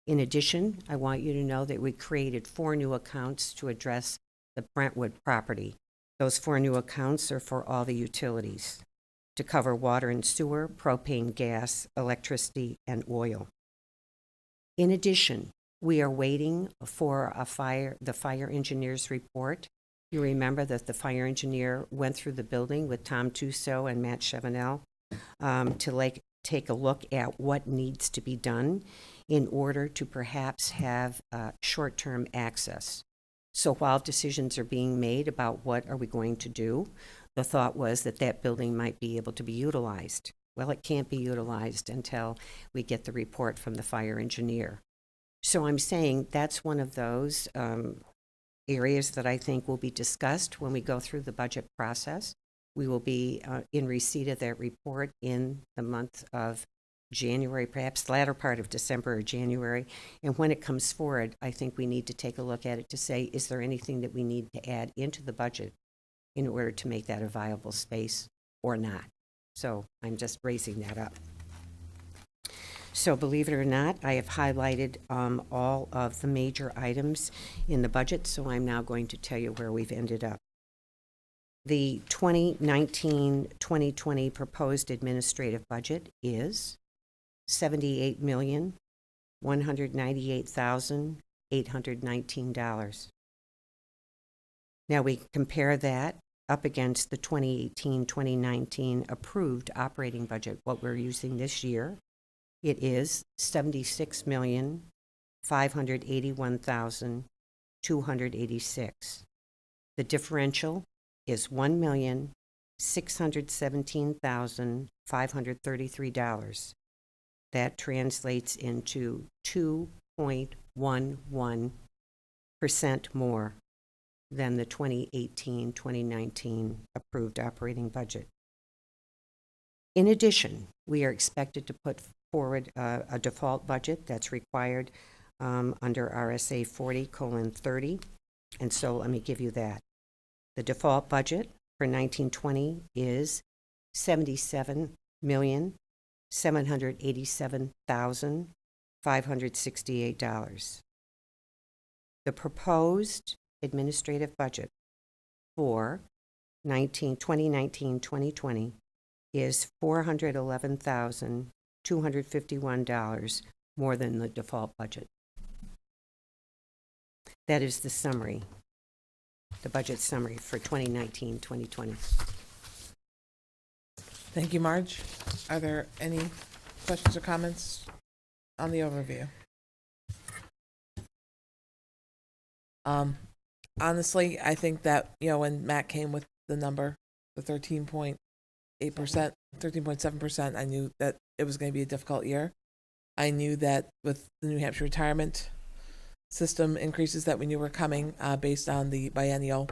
In addition, I want you to know that we created 4 new accounts to address the Brentwood property. Those 4 new accounts are for all the utilities to cover water and sewer, propane, gas, electricity, and oil. In addition, we are waiting for the fire engineer's report. You remember that the fire engineer went through the building with Tom Tuso and Matt Chevenel to take a look at what needs to be done in order to perhaps have short-term access. So while decisions are being made about what are we going to do, the thought was that that building might be able to be utilized. Well, it can't be utilized until we get the report from the fire engineer. So I'm saying that's one of those areas that I think will be discussed when we go through the budget process. We will be in receipt of that report in the month of January, perhaps the latter part of December or January. And when it comes forward, I think we need to take a look at it to say, is there anything that we need to add into the budget in order to make that a viable space or not? So I'm just raising that up. So believe it or not, I have highlighted all of the major items in the budget, so I'm now going to tell you where we've ended up. The 2019-2020 proposed administrative budget is $78,198,819. Now we compare that up against the 2018-2019 approved operating budget, what we're using this year. It is $76,581,286. The differential is $1,617,533. That translates into 2.11% more than the 2018-2019 approved operating budget. In addition, we are expected to put forward a default budget that's required under RSA 40:30, and so let me give you that. The default budget for 1920 is $77,787,568. The proposed administrative budget for 2019-2020 is $411,251 more than the default budget. That is the summary, the budget summary for 2019-2020. Thank you, Marge. Are there any questions or comments on the overview? Honestly, I think that, when Matt came with the number, the 13.8%, 13.7%, I knew that it was going to be a difficult year. I knew that with the New Hampshire retirement system increases that we knew were coming based on the biennial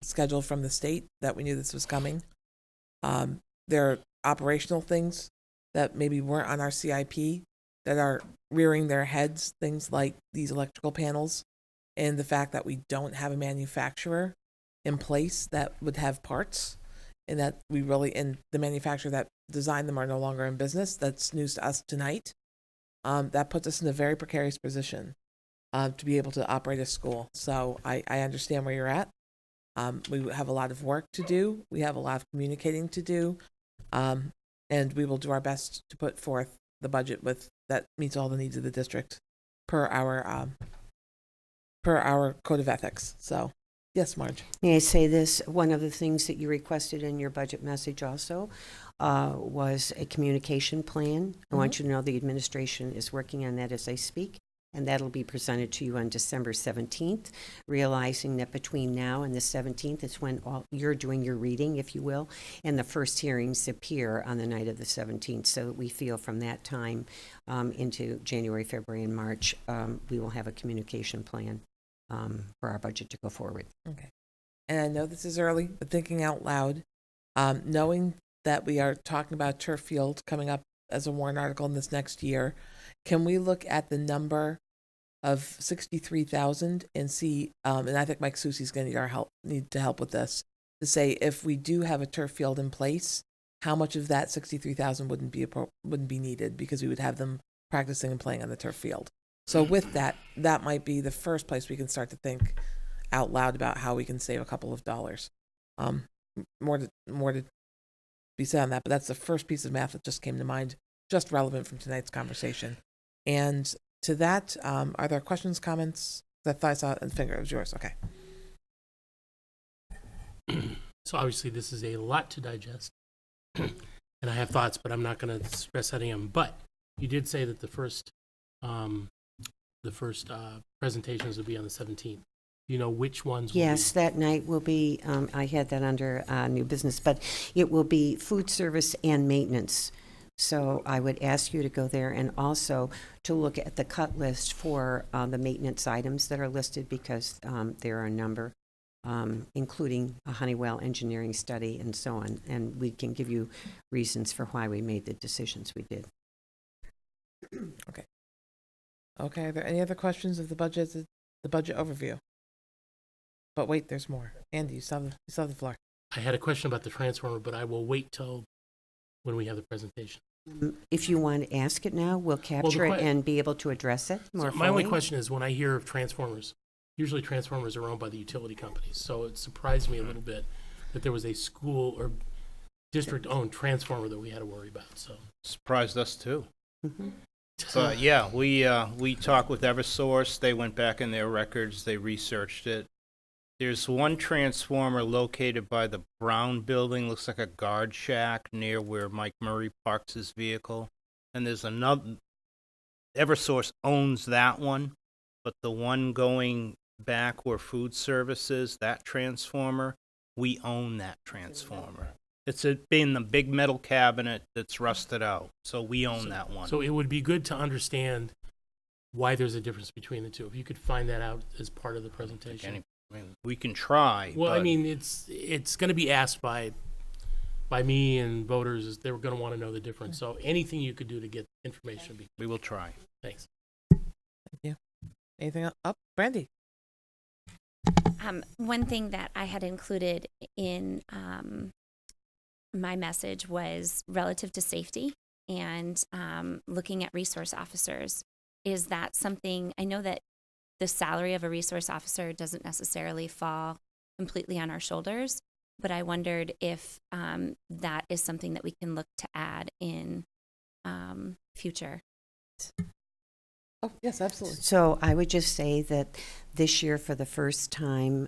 schedule from the state, that we knew this was coming. There are operational things that maybe weren't on our CIP that are rearing their heads, things like these electrical panels and the fact that we don't have a manufacturer in place that would have parts, and that and the manufacturer that designed them are no longer in business. That's news to us tonight. That puts us in a very precarious position to be able to operate a school. So I understand where you're at. We have a lot of work to do. We have a lot of communicating to do. And we will do our best to put forth the budget that meets all the needs of the district per our code of ethics. So, yes, Marge. May I say this? One of the things that you requested in your budget message also was a communication plan. I want you to know the administration is working on that as I speak, and that'll be presented to you on December 17th, realizing that between now and the 17th is when you're doing your reading, if you will, and the first hearings appear on the night of the 17th, so that we feel from that time into January, February, and March, we will have a communication plan for our budget to go forward. Okay. And I know this is early, but thinking out loud, knowing that we are talking about turf field coming up as a warrant article in this next year, can we look at the number of 63,000 and see, and I think Mike Susi's going to need to help with this, to say if we do have a turf field in place, how much of that 63,000 wouldn't be needed because we would have them practicing and playing on the turf field. So with that might be the first place we can start to think out loud about how we can save a couple of dollars. More to be said on that, but that's the first piece of math that just came to mind, just relevant from tonight's conversation. And to that, are there questions, comments? I thought I saw it in the finger. It was yours. Okay. So obviously this is a lot to digest. And I have thoughts, but I'm not going to stress any of them. But you did say that the first presentations will be on the 17th. Do you know which ones will Yes, be? that night will be, I had that under new business, but it will be food service and maintenance So I would ask you to go there and also to look at the cut list for the maintenance items that are listed, because there are a number, including a Honeywell engineering study and so on. And we can give you reasons for why we made the decisions we did. Okay, are there any other questions of the budget overview? But wait, there's more. Andy, you still have the floor. I had a question about the transformer, but I will wait till when we have the presentation. If you want to ask it now, we'll capture it and be able to address it more fully. My only question is, when I hear of transformers, usually transformers are owned by the utility companies, so it surprised me a little bit that there was a school or district-owned transformer that we had to worry about, so. Surprised us too. Mhm. So yeah, we talked with Eversource. They went back in their records. They researched it. There's one transformer located by the Brown Building. Looks like a guard shack near where Mike Murray parks his vehicle. And there's another. Eversource owns that one, but the one going back where food service is, that transformer, we own that transformer. It's in the big metal cabinet that's rusted out, so we own that one. So it would be good to understand why there's a difference between the two. If you could find that out as part of the presentation. I mean, we can try. Well, I but mean, it's going to be asked by me and voters. Is they're going to want to know the difference. So anything you could do to get information, we will try. thanks. Anything up? Brandy? One thing that I had included in my message was relative to safety and looking at resource officers. Is that something, I know that the salary of a resource officer doesn't necessarily fall completely on our shoulders, but I wondered if that is something that we can look to add in future. Oh, yes, absolutely. So I would just say that this year, for the first time,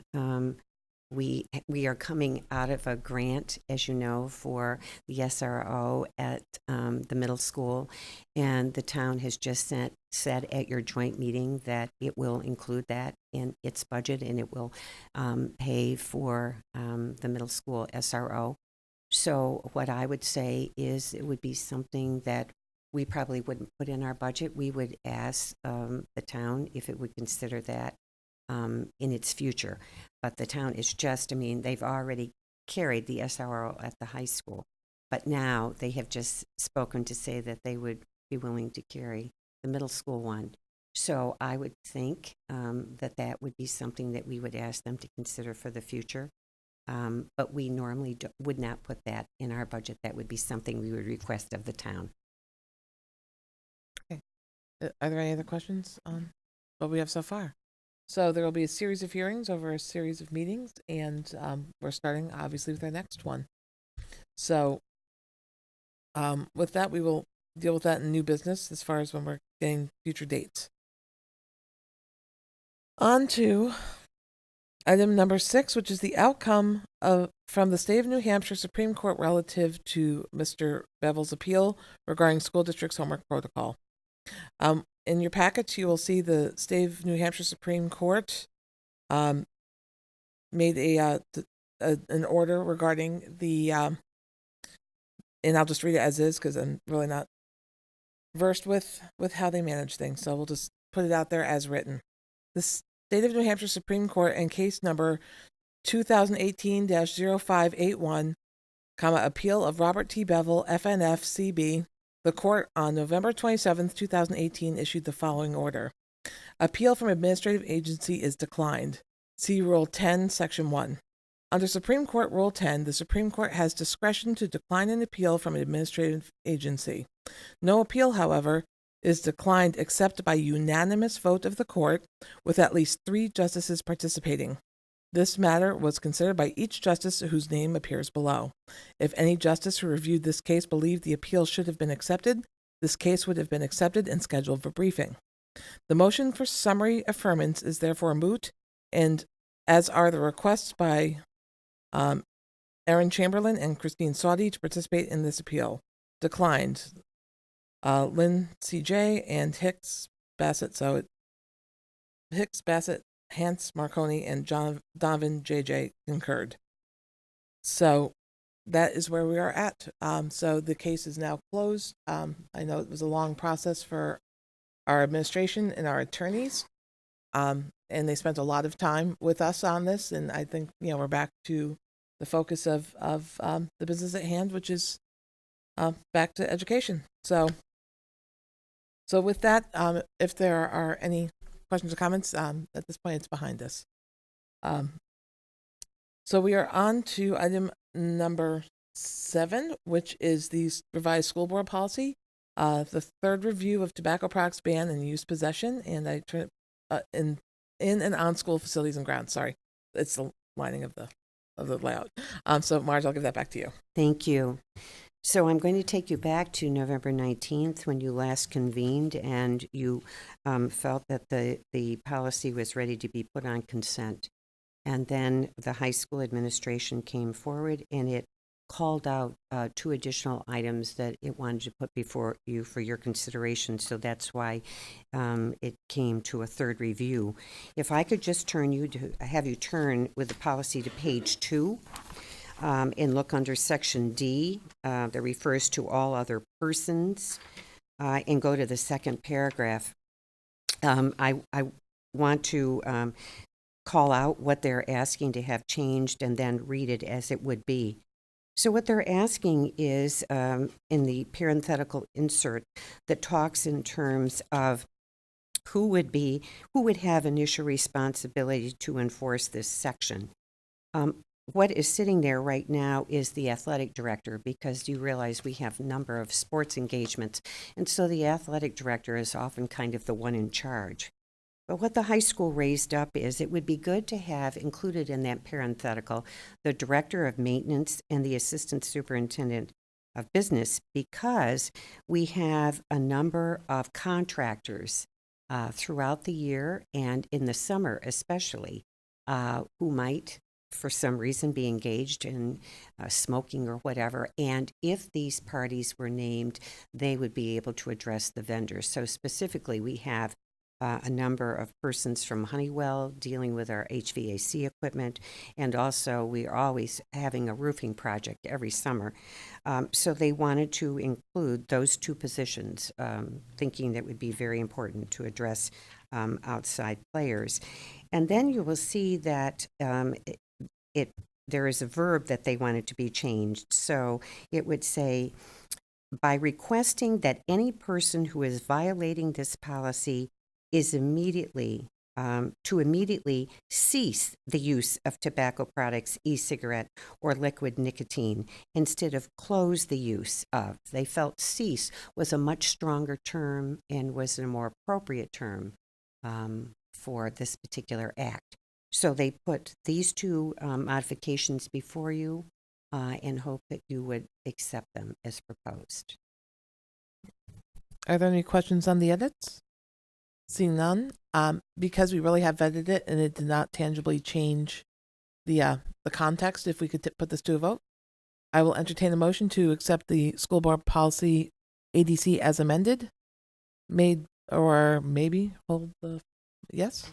we are coming out of a grant, as you know, for the SRO at the middle school, and the town has just said at your joint meeting that it will include that in its budget, and it will pay for the middle school SRO. So what I would say is it would be something that we probably wouldn't put in our budget. We would ask the town if it would consider that in its future. But the town is just, I mean, they've already carried the SRO at the high school, but now they have just spoken to say that they would be willing to carry the middle school one. So I would think that would be something that we would ask them to consider for the future. But we normally would not put that in our budget. That would be something we would request of the town. Are there any other questions on what we have so far? So there will be a series of hearings over a series of meetings, and we're starting obviously with our next one. So with that, we will deal with that in new business as far as when we're getting future dates. On to item number 6, which is the outcome from the State of New Hampshire Supreme Court relative to Mr. Bevel's appeal regarding school district's homework protocol. In your packets, you will see the State of New Hampshire Supreme Court made an order regarding the, and I'll just read it as is because I'm really not versed with how they manage things, so we'll just put it out there as written. The State of New Hampshire Supreme Court in case number 2018-0581, appeal of Robert T. Bevel, FNF, CB. The court on November 27, 2018 issued the following order. Appeal from administrative agency is declined. See Rule 10, Section 1. Under Supreme Court Rule 10, the Supreme Court has discretion to decline an appeal from an administrative agency. No appeal, however, is declined except by unanimous vote of the court with at least 3 justices participating. This matter was considered by each justice whose name appears below. If any justice who reviewed this case believed the appeal should have been accepted, this case would have been accepted and scheduled for briefing. The motion for summary affirmance is therefore moot, and as are the requests by Erin Chamberlain and Christine Sauty to participate in this appeal. Declined. Lynn C.J. and Hicks Bassett. So Hicks Bassett, Hans Marconi, and Donovan J.J. concurred. So that is where we are at. So the case is now closed. I know it was a long process for our administration and our attorneys. And they spent a lot of time with us on this. And I think, we're back to the focus of the business at hand, which is back to education. So with that, if there are any questions or comments, at this point, it's behind us. So we are on to item number 7, which is the revised school board policy, the third review of tobacco products ban and use possession, and I turn it in and on school facilities and grounds. Sorry, it's the lining of the layout. So Marge, I'll give that back to you. Thank you. So I'm going to take you back to November 19th when you last convened and you felt that the policy was ready to be put on consent. And then the high school administration came forward and it called out 2 additional items that it wanted to put before you for your consideration. So that's why it came to a third review. If I could just have you turn with the policy to page 2 and look under section D that refers to all other persons and go to the second paragraph. I want to call out what they're asking to have changed and then read it as it would be. So what they're asking is in the parenthetical insert that talks in terms of who would have initial responsibility to enforce this section. What is sitting there right now is the athletic director, because you realize we have a number of sports engagements, and so the athletic director is often kind of the one in charge. But what the high school raised up is it would be good to have included in that parenthetical the director of maintenance and the assistant superintendent of business, because we have a number of contractors throughout the year and in the summer especially who might for some reason be engaged in smoking or whatever. And if these parties were named, they would be able to address the vendors. So specifically, we have a number of persons from Honeywell dealing with our HVAC equipment, and also we are always having a roofing project every summer. So they wanted to include those 2 positions, thinking that would be very important to address outside players. And then you will see that there is a verb that they wanted to be changed. So it would say, by requesting that any person who is violating this policy is immediately cease the use of tobacco products, e-cigarette, or liquid nicotine, instead of close the use of. They felt cease was a much stronger term and was a more appropriate term for this particular act. So they put these 2 modifications before you and hope that you would accept them as proposed. Are there any questions on the edits? Seeing none, because we really have vetted it and it did not tangibly change the context. If we could put this to a vote, I will entertain a motion to accept the school board policy ADC as amended. Made or maybe hold the yes.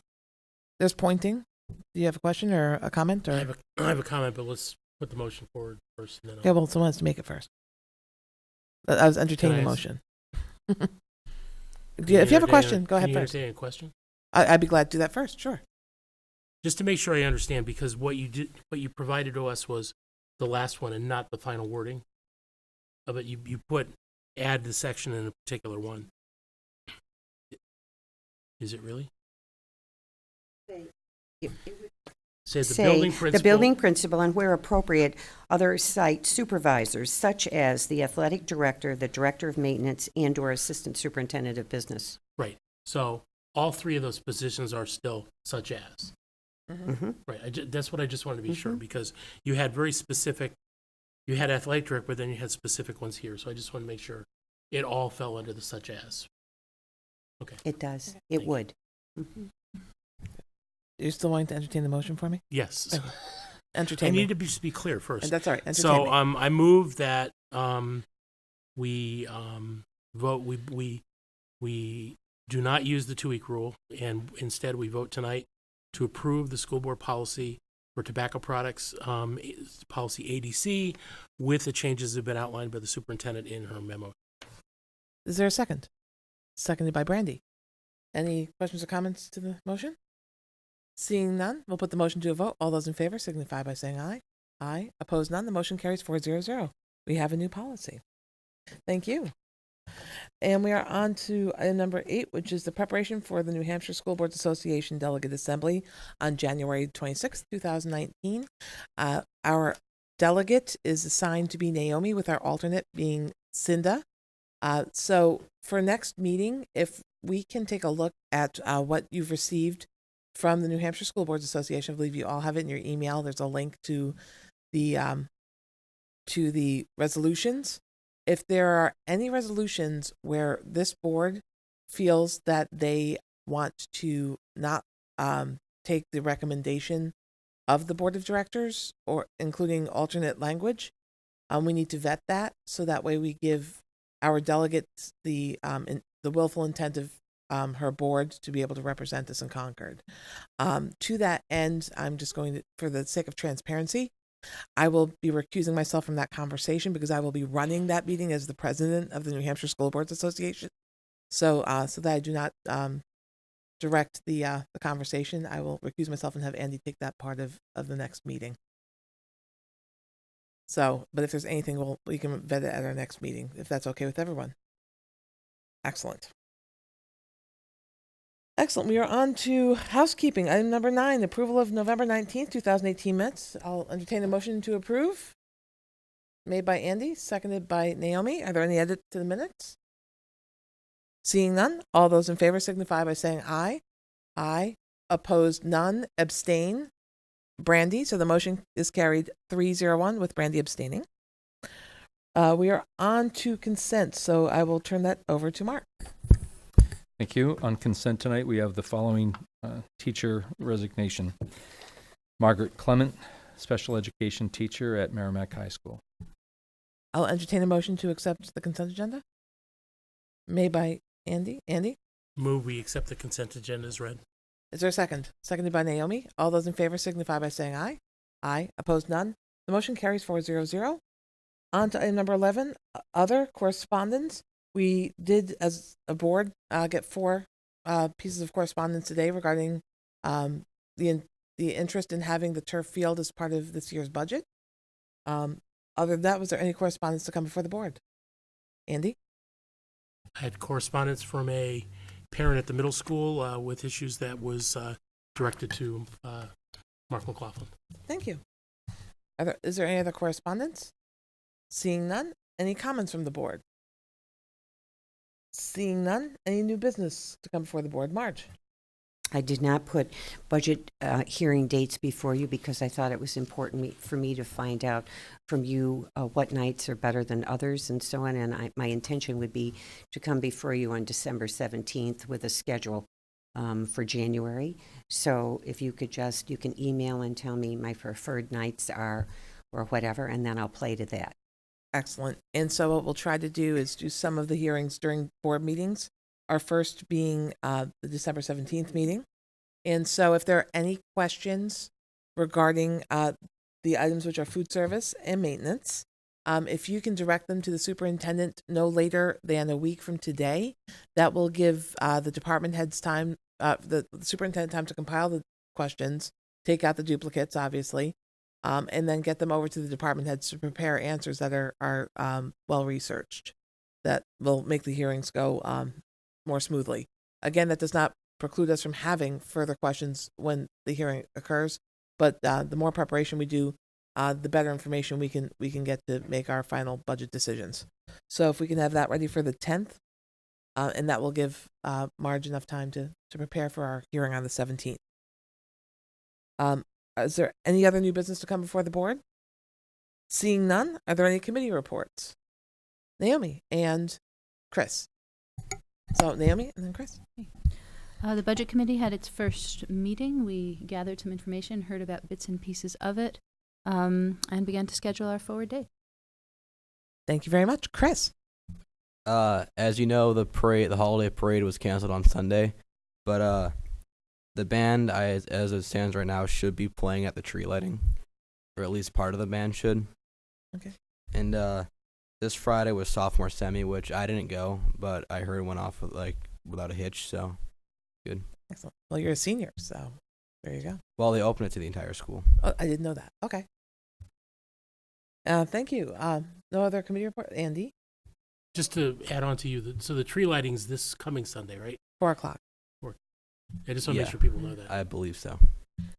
There's pointing. Do you have a question or a comment? Or I have a comment, but let's put the motion forward first. And then okay, well, someone has to make it first. I was entertaining the Can I motion. If you have a question, go ahead first. Can you entertain a question? I'd be glad to do that first. Sure. Just to make sure I understand, because what you provided to us was the last one and not the final wording of it. You put add the section in a particular one. Is it really? Says the building principal. The building principal, and where appropriate, other site supervisors, such as the athletic director, the director of maintenance, and/or assistant superintendent of business. Right. So all 3 of those positions are still such as. Mm-hmm. Right. That's what I just wanted to be sure, because you had very specific. You had athletic director, but then you had specific ones here. So I just want to make sure it all fell under the such as. Okay. It does. Thank It you. would. Mm-hmm. You're still wanting to entertain the motion for me? Yes. Okay. I Entertain me. need to be clear first. And that's all right. Entertain So me. I move that we vote we do not use the 2-week rule, and instead we vote tonight to approve the school board policy for tobacco products, policy ADC, with the changes that have been outlined by the superintendent in her memo. Is there a second? Seconded by Brandy. Any questions or comments to the motion? Seeing none, we'll put the motion to a vote. All those in favor signify by saying aye. Aye. Opposed, none. The motion carries 400. We have a new policy. Thank you. And we are on to item number 8, which is the preparation for the New Hampshire School Boards Association Delegate Assembly on January 26, 2019. Our delegate is assigned to be Naomi, with our alternate being Cinda. So for next meeting, if we can take a look at what you've received from the New Hampshire School Boards Association. I believe you all have it in your email. There's a link to the resolutions. If there are any resolutions where this board feels that they want to not take the recommendation of the board of directors, or including alternate language, we need to vet that, so that way we give our delegates the willful intent of her board to be able to represent us in Concord. To that end, I'm just going to, for the sake of transparency, I will be recusing myself from that conversation, because I will be running that meeting as the president of the New Hampshire School Boards Association. So that I do not direct the conversation, I will recuse myself and have Andy take that part of the next meeting. So, but if there's anything, we can vet it at our next meeting, if that's okay with everyone. Excellent. Excellent. We are on to housekeeping. Item number 9, approval of November 19th, 2018 minutes. I'll entertain a motion to approve. Made by Andy, seconded by Naomi. Are there any edits to the minutes? Seeing none, all those in favor signify by saying aye. Aye. Opposed, none. Abstain. Brandy. So the motion is carried 301 with Brandy abstaining. We are on to consent, so I will turn that over to Mark. Thank you. On consent tonight, we have the following teacher resignation. Margaret Clement, special education teacher at Merrimack High School. I'll entertain a motion to accept the consent agenda. Made by Andy. Andy? Move we accept the consent agenda as read. Is there a second? Seconded by Naomi. All those in favor signify by saying aye. Aye. Opposed, none. The motion carries 400. On to item number 11, other correspondence. We did, as a board, get 4 pieces of correspondence today regarding the interest in having the turf field as part of this year's budget. Other than that, was there any correspondence to come before the board? Andy? I had correspondence from a parent at the middle school with issues that was directed to Mark McLaughlin. Thank you. Is there any other correspondence? Seeing none, any comments from the board? Seeing none, any new business to come before the board? Marge? I did not put budget hearing dates before you, because I thought it was important for me to find out from you what nights are better than others and so on. And my intention would be to come before you on December 17th with a schedule for January. So if you could you can email and tell me my preferred nights are, or whatever, and then I'll play to that. Excellent. And so what we'll try to do is do some of the hearings during board meetings, our first being the December 17th meeting. And so if there are any questions regarding the items which are food service and maintenance, if you can direct them to the superintendent no later than a week from today, that will give the department heads time, the superintendent time to compile the questions, take out the duplicates, obviously, and then get them over to the department heads to prepare answers that are well researched. That will make the hearings go more smoothly. Again, that does not preclude us from having further questions when the hearing occurs, but the more preparation we do, the better information we can get to make our final budget decisions. So if we can have that ready for the 10th, and that will give Marge enough time to prepare for our hearing on the 17th. Is there any other new business to come before the board? Seeing none, are there any committee reports? Naomi and Chris. So Naomi and then Chris. The Budget Committee had its first meeting. We gathered some information, heard about bits and pieces of it, and began to schedule our forward date. Thank you very much. Chris. As you know, the holiday parade was canceled on Sunday, but The band, as it stands right now, should be playing at the tree lighting, or at least part of the band should. Okay. And this Friday was sophomore semi, which I didn't go, but I heard went off without a hitch. So good. Excellent. Well, you're a senior, so there you go. Well, they opened it to the entire school. Oh, I didn't know that. Okay. Thank you. No other committee report? Andy? Just to add on to you, so the tree lighting's this coming Sunday, right? 4:00. I just want to Yeah. make sure people know that. I believe so.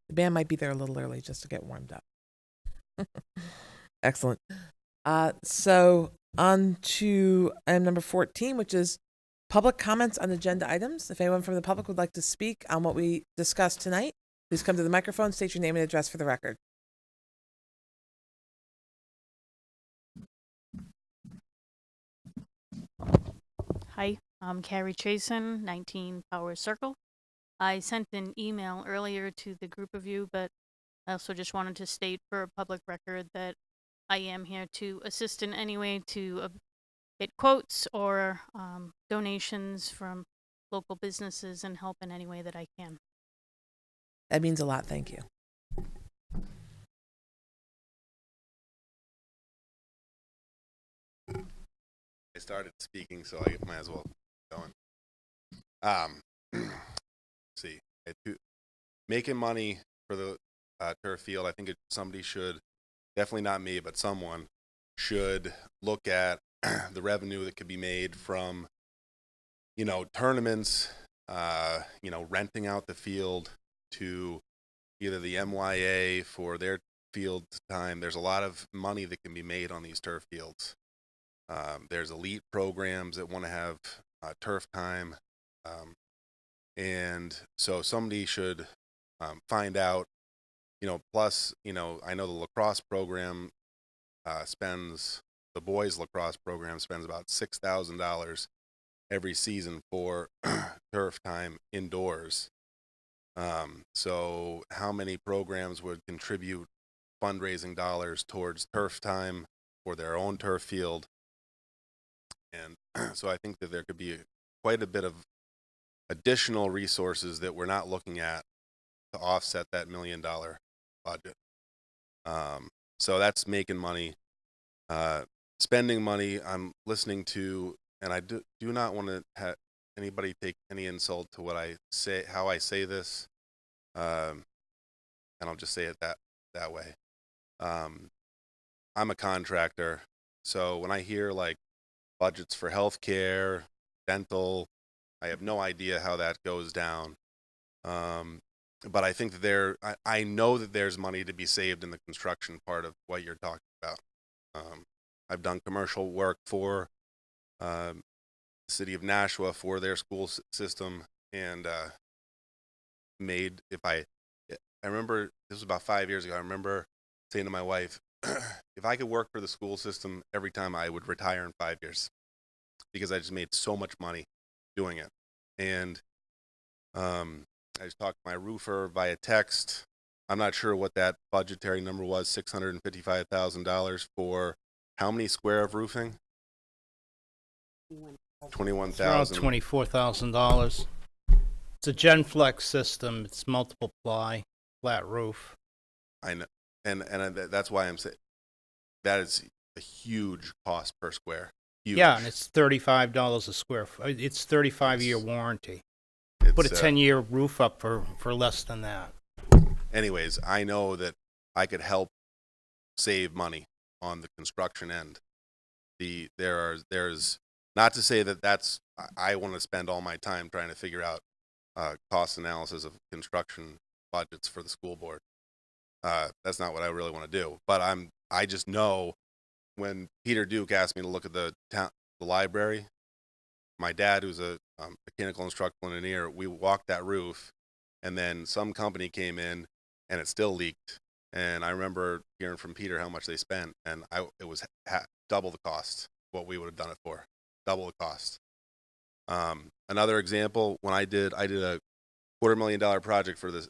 The band might be there a little early just to get warmed up. Excellent. So on to item number 14, which is public comments on agenda items. If anyone from the public would like to speak on what we discussed tonight, please come to the microphone, state your name and address for the record. Hi, I'm Carrie Chasen, 19 Power Circle. I sent an email earlier to the group of you, but I also just wanted to state for a public record that I am here to assist in any way to get quotes or donations from local businesses and help in any way that I can. That means a lot. Thank you. I started speaking, so I might as well keep going. Let's see, making money for the turf field. I think somebody should, definitely not me, but someone should look at the revenue that could be made from, tournaments, renting out the field to either the MYA for their field time. There's a lot of money that can be made on these turf fields. There's elite programs that want to have turf time. And so somebody should find out, plus, I know the lacrosse program the boys lacrosse program spends about $6,000 every season for turf time indoors. So how many programs would contribute fundraising dollars towards turf time for their own turf field? And so I think that there could be quite a bit of additional resources that we're not looking at to offset that $1 million budget. So that's making money. Spending money, I'm listening to, and I do not want to have anybody take any insult to what I say, how I say this, and I'll just say it that way. I'm a contractor, so when I hear like budgets for healthcare, dental, I have no idea how that goes down. But I think that I know that there's money to be saved in the construction part of what you're talking about. I've done commercial work for the city of Nashua for their school system, and I remember, this was about 5 years ago, I remember saying to my wife, if I could work for the school system every time, I would retire in 5 years, because I just made so much money doing it. And I just talked to my roofer via text. I'm not sure what that budgetary number was, $655,000 for how many square of roofing? 21,000. Around $24,000. It's a Genflex system. It's multiple ply, flat roof. I know, and that's why I'm saying that is a huge cost per square. Huge. Yeah, and it's $35 a square foot. It's 35-year warranty. Put a It's, 10-year roof up for less than that. anyways, I know that I could help save money on the construction end. There's not to say that I want to spend all my time trying to figure out cost analysis of construction budgets for the school board. That's not what I really want to do. But I just know when Peter Duke asked me to look at the library, my dad, who's a mechanical and structural engineer, we walked that roof, and then some company came in and it still leaked. And I remember hearing from Peter how much they spent, and it was double the cost what we would have done it for, double the cost. Another example, when I did a $250,000 project for this,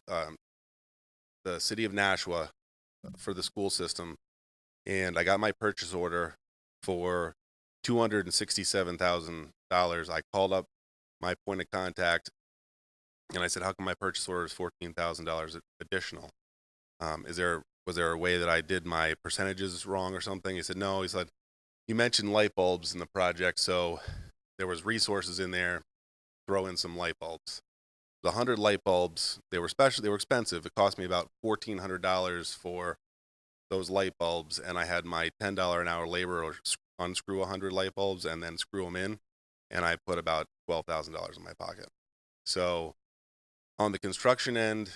the city of Nashua for the school system, and I got my purchase order for $267,000. I called up my point of contact And I said, how come my purchase order is $14,000 additional? Was there a way that I did my percentages wrong or something? He said, no. He said, you mentioned light bulbs in the project, so there was resources in there. Throw in some light bulbs. The 100 light bulbs, they were expensive. It cost me about $1,400 for those light bulbs, and I had my $10 an hour labor unscrew 100 light bulbs and then screw them in, and I put about $12,000 in my pocket. So on the construction end,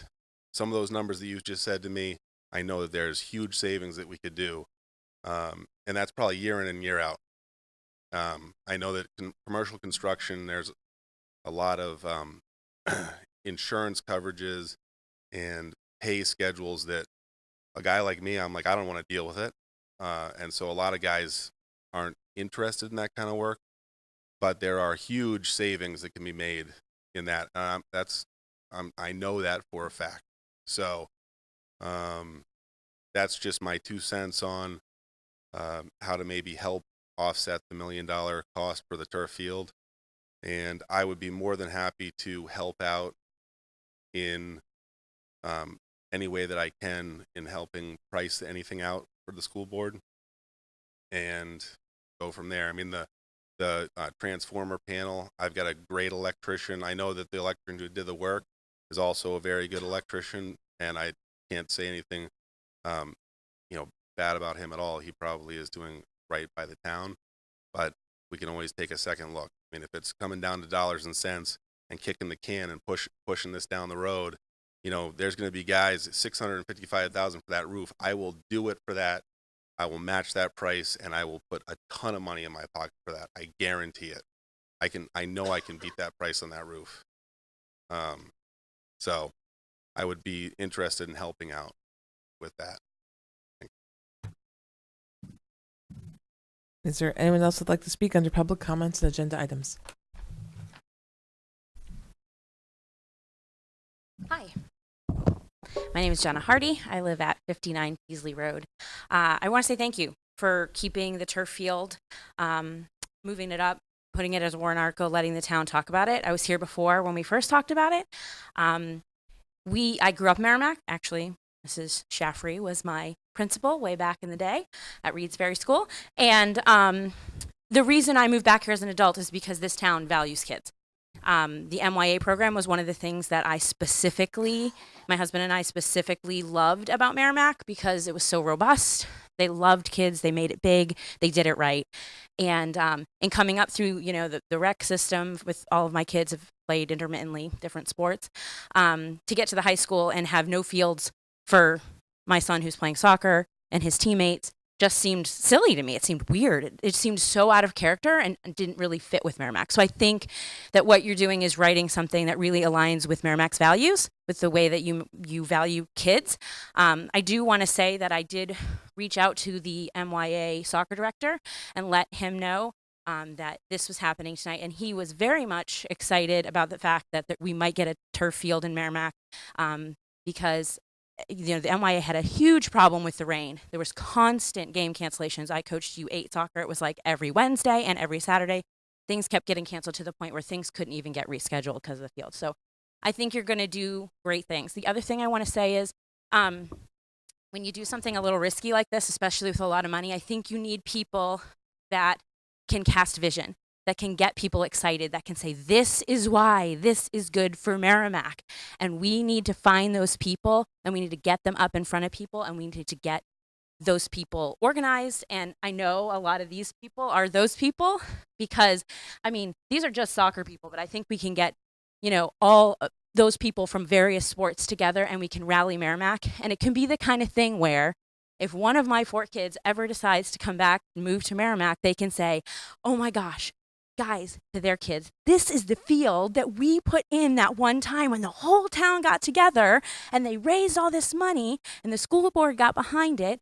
some of those numbers that you just said to me, I know that there's huge savings that we could do, and that's probably year in and year out. I know that commercial construction, there's a lot of insurance coverages and pay schedules that a guy like me, I'm like, I don't want to deal with it. And so a lot of guys aren't interested in that kind of work, but there are huge savings that can be made in that. I know that for a fact. So that's just my 2 cents on how to maybe help offset the $1 million cost for the turf field. And I would be more than happy to help out in any way that I can in helping price anything out for the school board and go from there. I mean, the transformer panel, I've got a great electrician. I know that the electrician who did the work is also a very good electrician, and I can't say anything bad about him at all. He probably is doing right by the town, but we can always take a second look. I mean, if it's coming down to dollars and cents and kicking the can and pushing this down the road, there's going to be guys $655,000 for that roof. I will do it for that. I will match that price, and I will put a ton of money in my pocket for that. I guarantee it. I know I can beat that price on that roof. So I would be interested in helping out with that. Is there anyone else who'd like to speak under public comments and agenda items? Hi. My name is Jenna Hardy. I live at 59 Peasley Road. I want to say thank you for keeping the turf field, moving it up, putting it as a warrant article, letting the town talk about it. I was here before when we first talked about it. I grew up in Merrimack, actually. Mrs. Shaffrey was my principal way back in the day at Reed's Ferry School. And the reason I moved back here as an adult is because this town values kids. The MYA program was one of the things that my husband and I specifically loved about Merrimack because it was so robust. They loved kids. They made it big. They did it right. And coming up through, the rec system with all of my kids have played intermittently different sports, to get to the high school and have no fields for my son who's playing soccer and his teammates just seemed silly to me. It seemed weird. It seemed so out of character and didn't really fit with Merrimack. So I think that what you're doing is writing something that really aligns with Merrimack's values, with the way that you value kids. I do want to say that I did reach out to the MYA soccer director and let him know that this was happening tonight. And he was very much excited about the fact that we might get a turf field in Merrimack because the MYA had a huge problem with the rain. There was constant game cancellations. I coached U8 soccer. It was like every Wednesday and every Saturday. Things kept getting canceled to the point where things couldn't even get rescheduled because of the field. So I think you're going to do great things. The other thing I want to say is when you do something a little risky like this, especially with a lot of money, I think you need people that can cast vision, that can get people excited, that can say, this is why this is good for Merrimack. And we need to find those people, and we need to get them up in front of people, and we need to get those people organized. And I know a lot of these people are those people because, these are just soccer people, but I think we can get, all those people from various sports together, and we can rally Merrimack. And it can be the kind of thing where if one of my 4 kids ever decides to come back and move to Merrimack, they can say, oh my gosh, guys, to their kids, this is the field that we put in that one time when the whole town got together and they raised all this money and the school board got behind it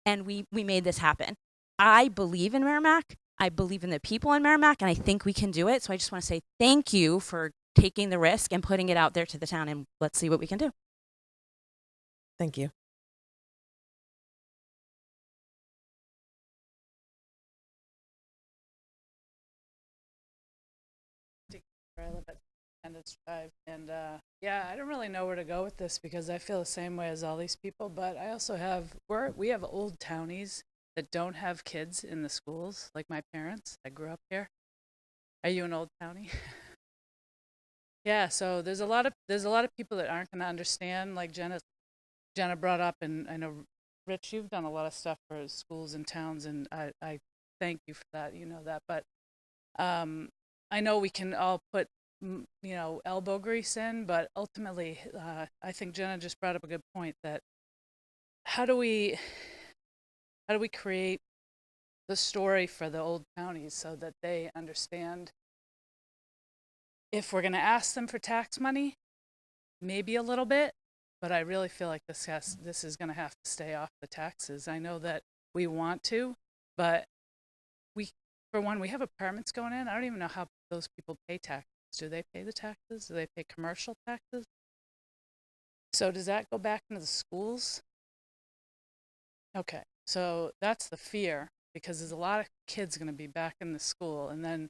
and we made this happen. I believe in Merrimack. I believe in the people in Merrimack, and I think we can do it. So I just want to say thank you for taking the risk and putting it out there to the town, and let's see what we can do. Thank you. I live at Independence Drive. And yeah, I don't really know where to go with this because I feel the same way as all these people. But I also have we have old townies that don't have kids in the schools, like my parents. I grew up here. Are you an old townie? Yeah. So there's a lot of people that aren't going to understand. Like Jenna brought up, and I know Rich, you've done a lot of stuff for schools and towns, and I thank you for that. You know that, but I know we can all put, elbow grease in, but ultimately, I think Jenna just brought up a good point that how do we create the story for the old counties so that they understand if we're going to ask them for tax money, maybe a little bit, but I really feel like this is going to have to stay off the taxes. I know that we want to, but for one, we have apartments going in. I don't even know how those people pay taxes. Do they pay the taxes? Do they pay commercial taxes? So does that go back into the schools? Okay, so that's the fear, because there's a lot of kids going to be back in the school, and then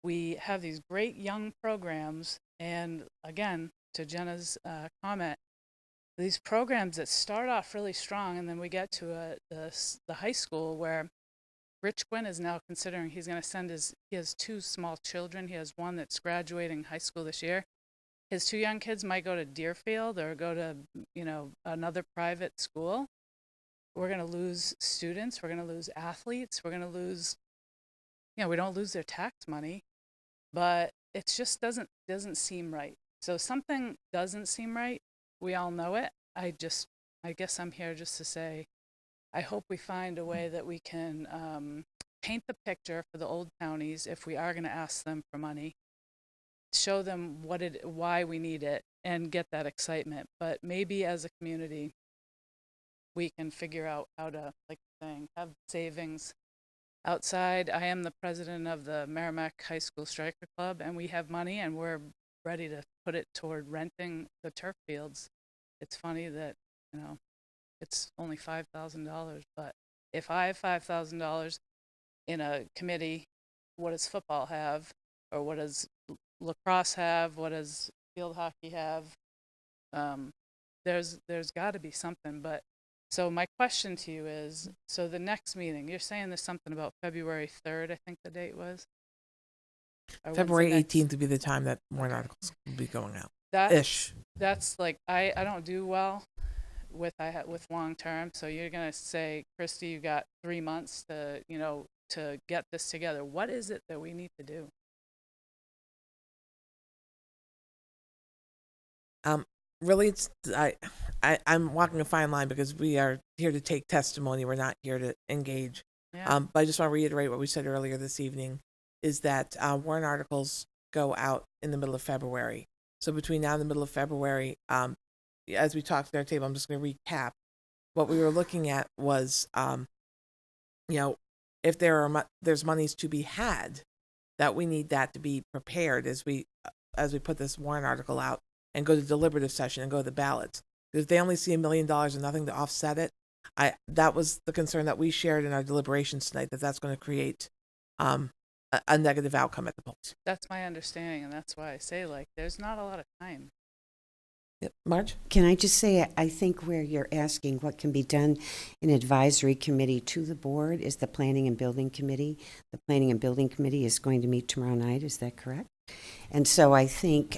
we have these great young programs, and again, to Jenna's comment, these programs that start off really strong, and then we get to the high school where Rich Gwynn is now considering he's going to send he has 2 small children. He has one that's graduating high school this year. His 2 young kids might go to Deerfield or go to, another private school. We're going to lose students. We're going to lose athletes. We're going to lose, we don't lose their tax money, but it just doesn't seem right. So something doesn't seem right. We all know it. I guess I'm here just to say, I hope we find a way that we can paint the picture for the old counties if we are going to ask them for money, show them why we need it, and get that excitement. But maybe as a community, we can figure out how to, like you're saying, have savings outside. I am the president of the Merrimack High School Striker Club, and we have money, and we're ready to put it toward renting the turf fields. It's funny that, it's only $5,000, but if I have $5,000 in a committee, what does football have, or what does lacrosse have, what does field hockey have? There's got to be something. But so my question to you is, so the next meeting, you're saying there's something about February 3rd, I think the date was. Or when's the February next- 18th would be the time that warrant articles will be going out. That's like I don't do well with long term. So you're gonna say, Christy, you got 3 months to to get this together. What is it that we need to do? Really, I'm walking a fine line because we are here to take testimony. We're not here to engage. Yeah. But I just want to reiterate what we said earlier this evening, is that warrant articles go out in the middle of February. So between now and the middle of February, as we talked at our table, I'm just going to recap. What we were looking at was, if there's monies to be had, that we need that to be prepared as we put this warrant article out and go to deliberative session and go to the ballots. Because if they only see $1 million and nothing to offset it, that was the concern that we shared in our deliberations tonight, that's going to create a negative outcome at the polls. That's my understanding, and that's why I say, there's not a lot of time. Yep. Marge? Can I just say, I think where you're asking what can be done in advisory committee to the board is the Planning and Building Committee. The Planning and Building Committee is going to meet tomorrow night, is that correct? And so I think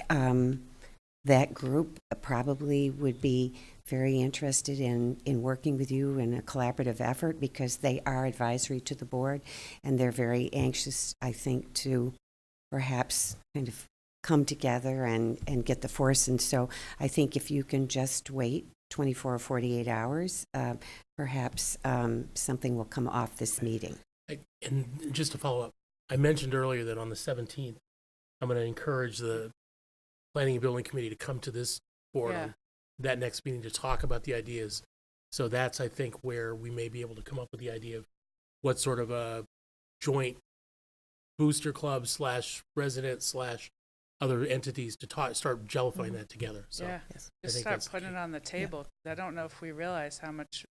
that group probably would be very interested in working with you in a collaborative effort, because they are advisory to the board, and they're very anxious, I think, to perhaps kind of come together and get the force. And so I think if you can just wait 24 or 48 hours, perhaps something will come off this meeting. And just to follow up, I mentioned earlier that on the 17th, I'm going to encourage the Planning and Building Committee to come to this board on that next meeting to talk about the ideas. So that's, I think, where we may be able to come up with the idea of what sort of a joint booster club / resident / other entities to start jellifying that together. So Yeah, Yes. just think start that's putting it on the table. 'Cause I don't know if we realize how much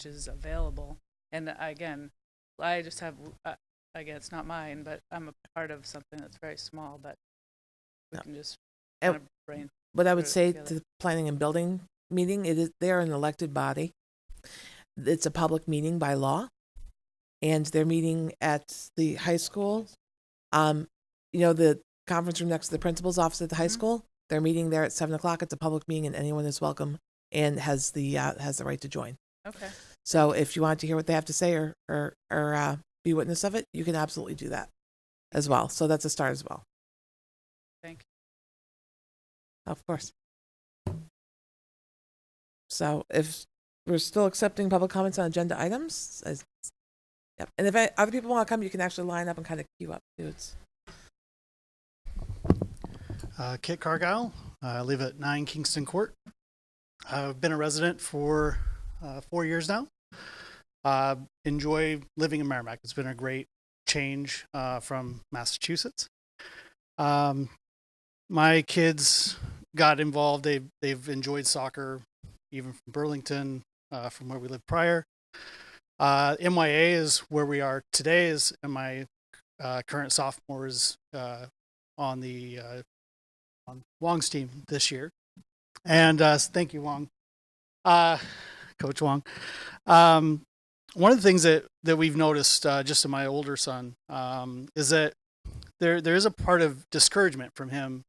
is available. And again, I just have, again, it's not mine, but I'm a part of something that's very small, but we No. can just kind of brain. What I put would it say together. to the planning and building meeting, they're an elected body. It's a public meeting by law, and they're meeting at the high school. The conference room next to the principal's office at the high school. They're meeting there at 7:00. It's a public meeting, and anyone is welcome and has the right to join. Okay. So if you want to hear what they have to say or be witness of it, you can absolutely do that as well. So that's a start as well. Thank you. Of course. So if we're still accepting public comments on agenda items, yep. And if other people want to come, you can actually line up and kind of queue up too. Kit Cargile. I live at 9 Kingston Court. I've been a resident for 4 years now. Enjoy living in Merrimack. It's been a great change from Massachusetts. My kids got involved. They've enjoyed soccer, even from Burlington, from where we lived prior. MYA is where we are today. And my current sophomore is on the on Wong's team this year. And thank you, Wong, Coach Wong. One of the things that we've noticed just in my older son is that there is a part of discouragement from him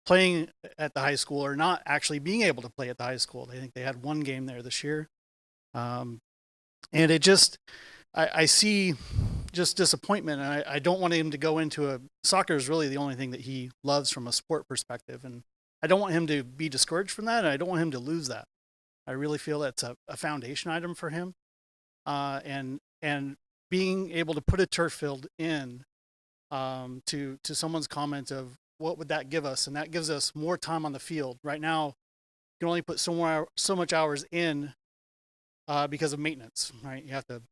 playing at the high school or not actually being able to play at the high school. I think they had one game there this year. And it just, I see just disappointment, and I don't want him to go into soccer is really the only thing that he loves from a sport perspective. And I don't want him to be discouraged from that. And I don't want him to lose that. I really feel that's a foundation item for him. And being able to put a turf field in to someone's comment of what would that give us? And that gives us more time on the field. Right now, you can only put so much hours in because of maintenance, right? You have to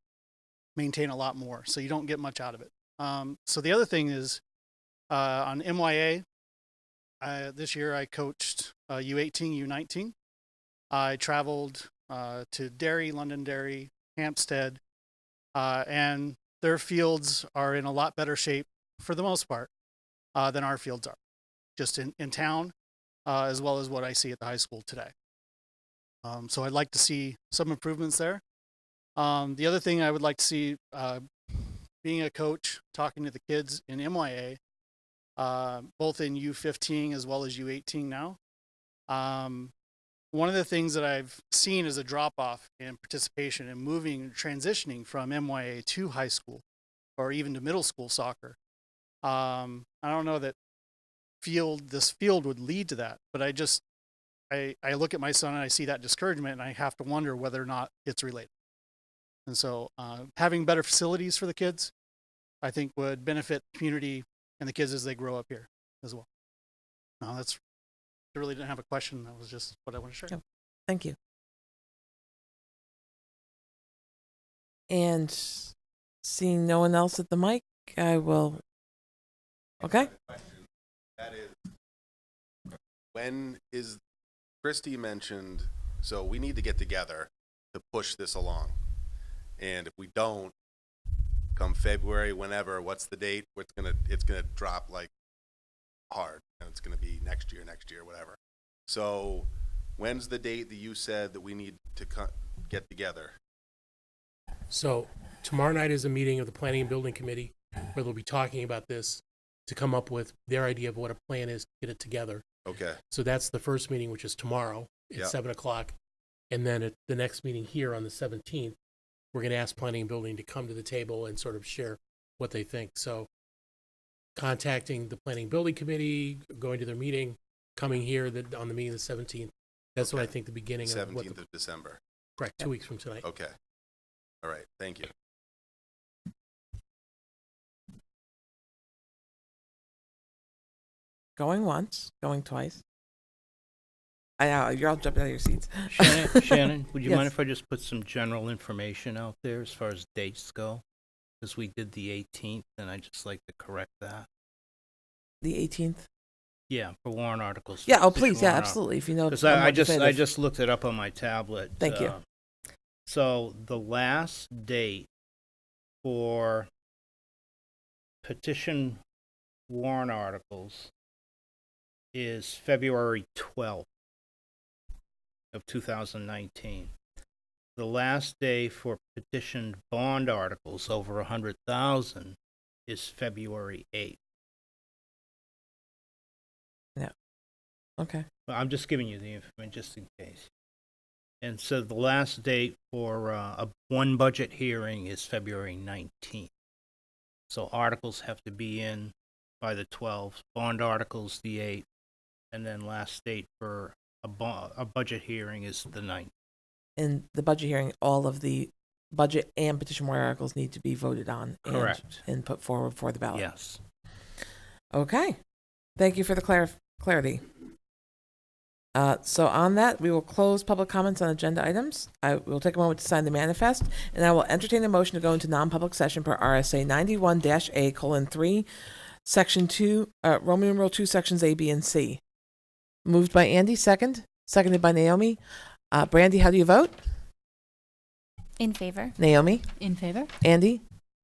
maintain a lot more, so you don't get much out of it. So the other thing is on MYA, this year I coached U18, U19. I traveled to Derry, Londonderry, Hampstead, and their fields are in a lot better shape for the most part than our fields are, just in town, as well as what I see at the high school today. So I'd like to see some improvements there. The other thing I would like to see, being a coach, talking to the kids in MYA, both in U15 as well as U18 now. One of the things that I've seen is a drop-off in participation and transitioning from MYA to high school or even to middle school soccer. I don't know that this field would lead to that, but I look at my son and I see that discouragement, and I have to wonder whether or not it's related. And so having better facilities for the kids, I think would benefit the community and the kids as they grow up here as well. I really didn't have a question. That was just what I want to share. Yep. Thank you. And seeing no one else at the mic, I will. Okay. That is, when is Christy mentioned? So we need to get together to push this along, and if we don't, come February, whenever, what's the date? It's gonna drop like hard, and it's gonna be next year, whatever. So when's the date that you said that we need to get together? So tomorrow night is a meeting of the Planning and Building Committee where they'll be talking about this to come up with their idea of what a plan is to get it together. Okay. So that's the first meeting, which is tomorrow at Yep. 7 o'clock. And then at the next meeting here on the 17th, we're going to ask Planning and Building to come to the table and sort of share what they think. So contacting the Planning and Building Committee, going to their meeting, coming here on the meeting the 17th. That's what I think the beginning of 17th of December. Correct, 2 weeks from tonight. Okay. All right. Thank you. Going once, going twice. I know, you're all jumping out of your seats. Shannon, would you mind Yes. if I just put some general information out there as far as dates go? Because we did the 18th, and I'd just like to correct that. The 18th? Yeah, for warrant articles. Yeah, oh, petition please, yeah, warrant absolutely, if you know. Because I'm I more just definitive. looked it up on my tablet. Thank you. So the last date for petition warrant articles is February 12th of 2019. The last day for petitioned bond articles over 100,000 is February 8th. Okay. Well, I'm just giving you the information just in case. And so the last date for one budget hearing is February 19th. So articles have to be in by the 12th, bond articles the 8th, and then last date for a budget hearing is the 9th. In the budget hearing, all of the budget and petition warrant articles need to be voted on. Correct. And put forward for the ballot. Yes. Okay. Thank you for the clarity. So on that, we will close public comments on agenda items. I will take a moment to sign the manifest, and I will entertain a motion to go into non-public session per RSA 91-A:3, Section 2, Roman numeral 2, Sections A, B, and C. Moved by Andy, seconded by Naomi. Brandy, how do you vote? In favor? Naomi? In favor? Andy?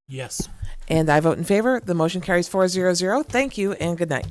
Yes. And I vote in favor. The motion carries 4-0-0. Thank you and good night.